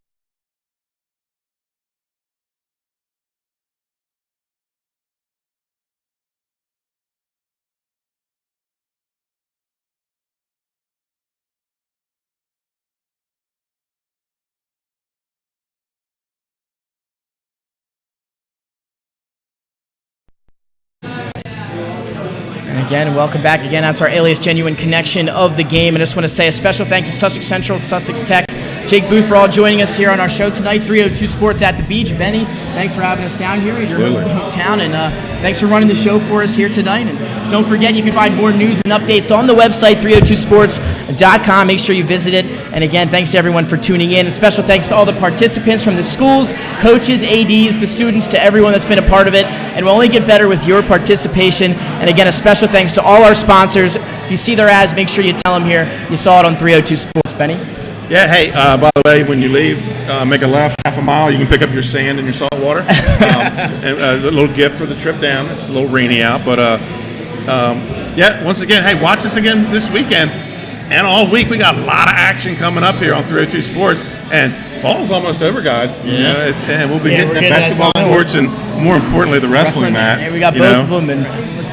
Again, welcome back again. That's our alias genuine connection of the game. And I just want to say a special thanks to Sussex Central, Sussex Tech, Jake Booth for all joining us here on our show tonight. 302 Sports at the Beach. Benny, thanks for having us down here in your hometown, and thanks for running the show for us here tonight. And don't forget, you can find more news and updates on the website 302sports.com. Make sure you visit it. And again, thanks to everyone for tuning in. And special thanks to all the participants from the schools, coaches, ADs, the students, to everyone that's been a part of it. And we'll only get better with your participation. And again, a special thanks to all our sponsors. If you see their ads, make sure you tell them here you saw it on 302 Sports. Benny? Yeah, hey, by the way, when you leave, make a left half a mile. You can pick up your sand and your salt water. And a little gift for the trip down. It's a little rainy out, but yeah, once again, hey, watch us again this weekend. And all week, we got a lot of action coming up here on 302 Sports. And fall's almost over, guys. Yeah. You know, and we'll be getting the basketball courts and, more importantly, the wrestling mat. Yeah, we got both of them. And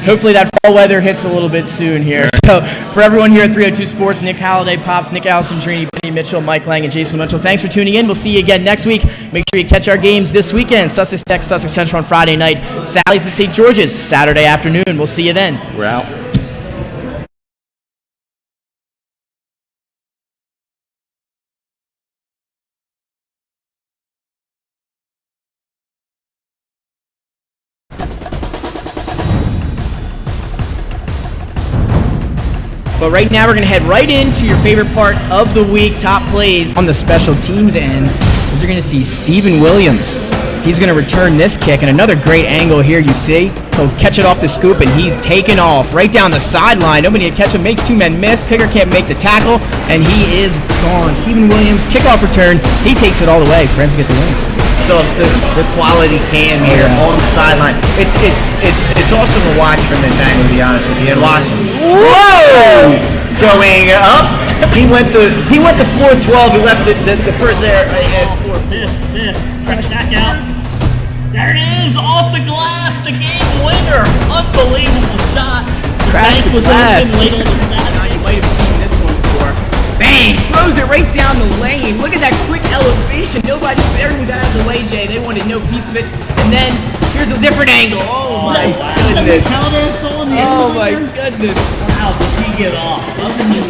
hopefully that fall weather hits a little bit soon here. So for everyone here at 302 Sports, Nick Halliday, Pops, Nick Alessandrini, Benny Mitchell, Mike Lang, and Jason Mitchell, thanks for tuning in. We'll see you again next week. Make sure you catch our games this weekend. Sussex Tech, Sussex Central on Friday night. Sally's at St. George's Saturday afternoon. We'll see you then. We're out. But right now we're going to head right into your favorite part of the week, top plays on the special teams end. As you're going to see Stephen Williams. He's going to return this kick, and another great angle here you see. He'll catch it off the scoop, and he's taken off right down the sideline. Nobody can catch him, makes two men miss. Kicker can't make the tackle, and he is gone. Stephen Williams, kickoff return. He takes it all the way. Friends get the win. So it's the quality cam here on the sideline. It's awesome to watch from this angle, to be honest with you. And watch, whoa, going up. He went to floor 12. He left the person there at floor 4. Miss, crash back out. There it is, off the glass, the game winner. Unbelievable shot. Crash the was glass. open late on the Saturday. Now you might have seen this one before. Bang! Throws it right down the lane. Look at that quick elevation. Nobody, everyone got out of the way, Jay. They wanted no piece of it. And then here's a different angle. Oh my goodness. Oh my goodness. Wow, did he get off? Up in the